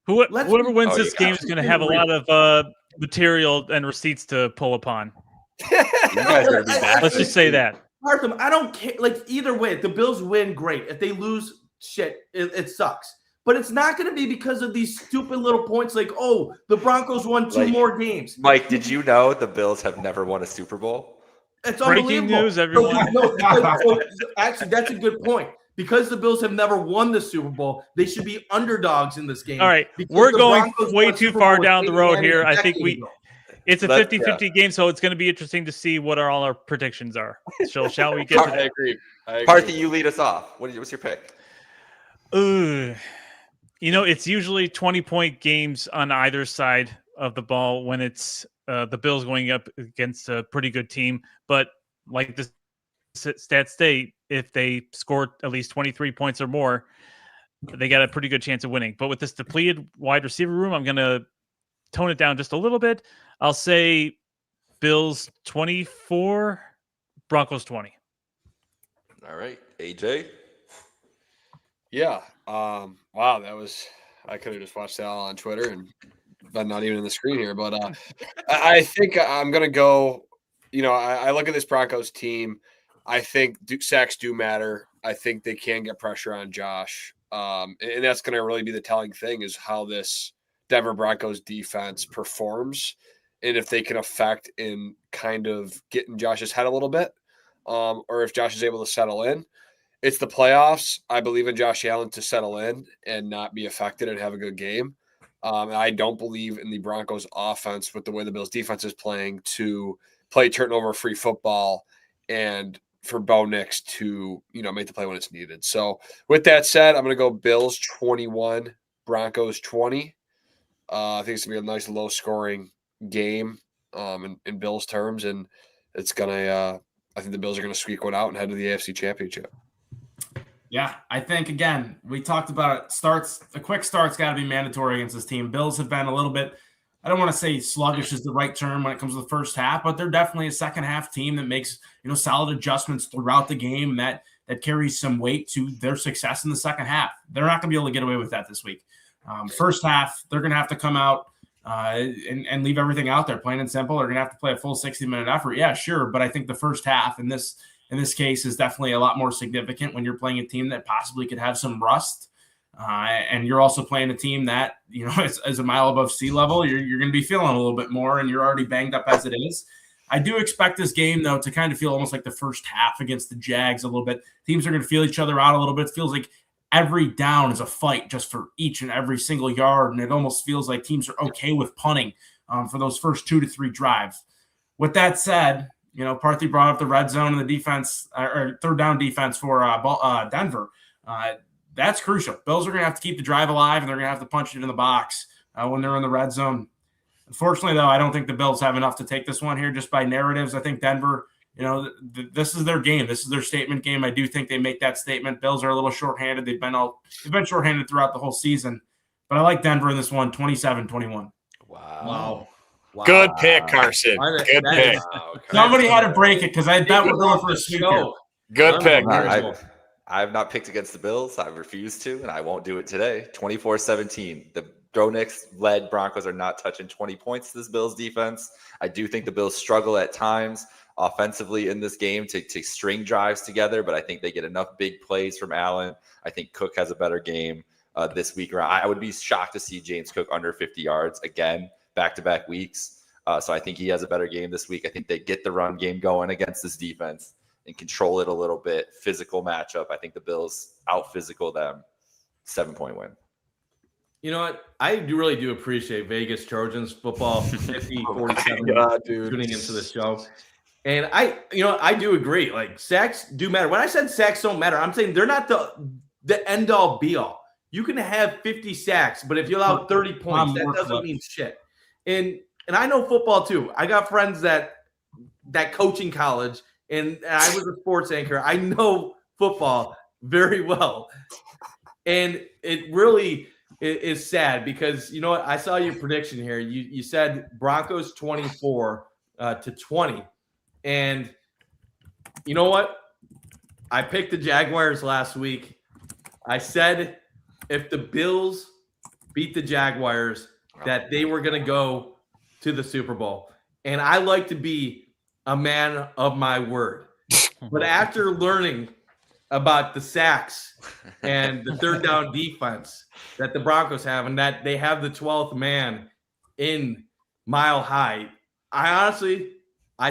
Whoever wins this game is going to have a lot of material and receipts to pull upon. You guys are back. Let's just say that. Arthur, I don't care. Like, either way, if the Bills win, great. If they lose, shit, it sucks. But it's not going to be because of these stupid little points like, oh, the Broncos won 2 more games. Mike, did you know the Bills have never won a Super Bowl? It's Breaking news, everyone. Actually, that's a good point. Because the Bills have never won the Super Bowl, they should be underdogs in this game. All right, we're going way too far down the road here. I think it's a 50-50 game, so it's going to be interesting to see what all our predictions are. So shall we get to that? I agree. Parthy, you lead us off. What's your pick? It's usually 20-point games on either side of the ball when it's the Bills going up against a pretty good team. But like the stats state, if they score at least 23 points or more, they got a pretty good chance of winning. But with this depleted wide receiver room, I'm going to tone it down just a little bit. I'll say Bills 24, Broncos 20. All right, AJ. Yeah. Wow, I could have just watched that all on Twitter and been not even in the screen here. But I think I'm going to go, I look at this Broncos team. I think sacks do matter. I think they can get pressure on Josh. And that's going to really be the telling thing is how this Denver Broncos defense performs and if they can affect in kind of getting Josh's head a little bit or if Josh is able to settle in. It's the playoffs. I believe in Josh Allen to settle in and not be affected and have a good game. And I don't believe in the Broncos offense with the way the Bills defense is playing to play turnover-free football and for Bo Nix to, make the play when it's needed. So with that said, I'm going to go Bills 21, Broncos 20. I think it's going to be a nice low-scoring game in Bills terms, and it's going to I think the Bills are going to squeak one out and head to the AFC Championship. Yeah, I think, again, we talked about it. A quick start's got to be mandatory against this team. Bills have been a little bit, I don't want to say sluggish is the right term when it comes to the first half, but they're definitely a second half team that makes, solid adjustments throughout the game that that carries some weight to their success in the second half. They're not going to be able to get away with that this week. First half, they're going to have to come out and leave everything out there, plain and simple. They're going to have to play a full 60-minute effort. Yeah, sure. But I think the first half in this case is definitely a lot more significant when you're playing a team that possibly could have some rust. And you're also playing a team that, is a mile above sea level. You're going to be feeling a little bit more, and you're already banged up as it is. I do expect this game, though, to kind of feel almost like the first half against the Jags a little bit. Teams are going to feel each other out a little bit. It feels like every down is a fight just for each and every single yard, and it almost feels like teams are okay with punting for those first 2 to 3 drives. With that said, Parthy brought up the red zone and the defense, or third down defense for Denver. That's crucial. Bills are going to have to keep the drive alive, and they're going to have to punch it in the box when they're in the red zone. Unfortunately, though, I don't think the Bills have enough to take this one here just by narratives. I think Denver, this is their game. This is their statement game. I do think they make that statement. Bills are a little shorthanded. They've been shorthanded throughout the whole season. But I like Denver in this one, 27-21. Wow. Good pick, Carson. Good pick. Somebody had to break it because I bet we're going for a sweep here. Good pick. I have not picked against the Bills. I refuse to, and I won't do it today. 24-17. The Dronix-led Broncos are not touching 20 points to this Bills defense. I do think the Bills struggle at times offensively in this game to string drives together, but I think they get enough big plays from Allen. I think Cook has a better game this week. I would be shocked to see James Cook under 50 yards again, back-to-back weeks. So I think he has a better game this week. I think they get the run game going against this defense and control it a little bit. Physical matchup. I think the Bills out-physical them. 7-point win. You know what? I really do appreciate Vegas Trojans football 50-47 tuning into the show. And I do agree. Like, sacks do matter. When I said sacks don't matter, I'm saying they're not the end-all be-all. You can have 50 sacks, but if you allow 30 points, that doesn't mean shit. And I know football too. I got friends that coach in college, and I was a sports anchor. I know football very well. And it really is sad because, you know what? I saw your prediction here. You said Broncos 24 to 20. And you know what? I picked the Jaguars last week. I said if the Bills beat the Jaguars, that they were going to go to the Super Bowl. And I like to be a man of my word. But after learning about the sacks and the third down defense that the Broncos have, and that they have the 12th man in Mile High, I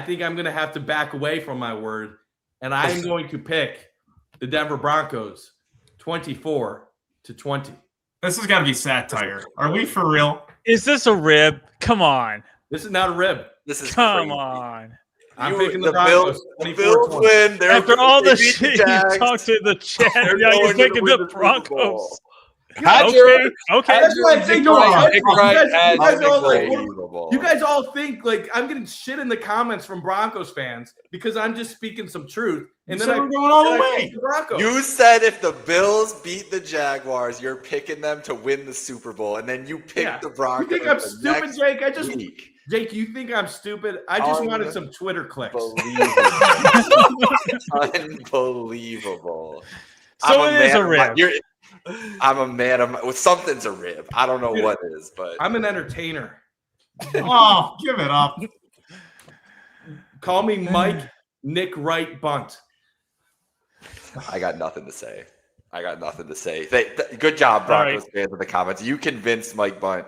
think I'm going to have to back away from my word, and I'm going to pick the Denver Broncos 24-20. This has got to be satire. Are we for real? Is this a rib? Come on. This is not a rib. This is Come crazy. on. I'm picking the Broncos. The Bills win. After all the shit you talked to the chat, you're picking the Broncos. Okay. That's what I think. You You guys all think like I'm getting shit in the comments from Broncos fans because I'm just speaking some truth. And then we're going all the way. You said if the Bills beat the Jaguars, you're picking them to win the Super Bowl, and then you picked the Broncos. You think I'm stupid, Jake? Jake, you think I'm stupid? I just wanted some Twitter clicks. Unbelievable. So it is a rib. I'm a man of something's a rib. I don't know what is, but I'm an entertainer. Oh, give it up. Call me Mike Nick Wright Bunt. I got nothing to say. Good job, Broncos fans in the comments. You convinced Mike Bunt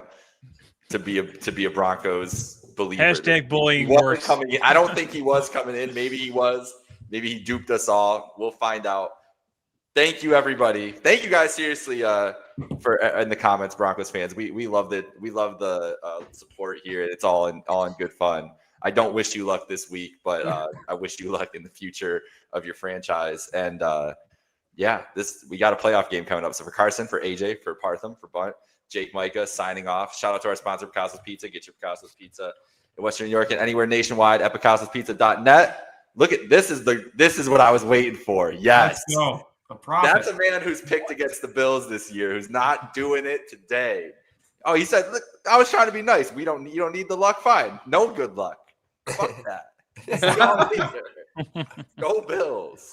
to be a Broncos believer. Hashtag bullying works. I don't think he was coming in. Maybe he was. Maybe he duped us all. We'll find out. Thank you, everybody. Thank you guys seriously for in the comments, Broncos fans. We loved it. We love the support here. It's all in good fun. I don't wish you luck this week, but I wish you luck in the future of your franchise. And we got a playoff game coming up. So for Carson, for AJ, for Partham, for Bunt, Jake, Micah, signing off. Shout out to our sponsor, Picasso's Pizza. Get your Picasso's Pizza in Western New York and anywhere nationwide at picassospizza.net. Look at this is what I was waiting for. Yes. Let's go. That's a man who's picked against the Bills this year, who's not doing it today. Oh, he said, "Look, I was trying to be nice. You don't need the luck. Fine, no good luck. Fuck that. Go Bills."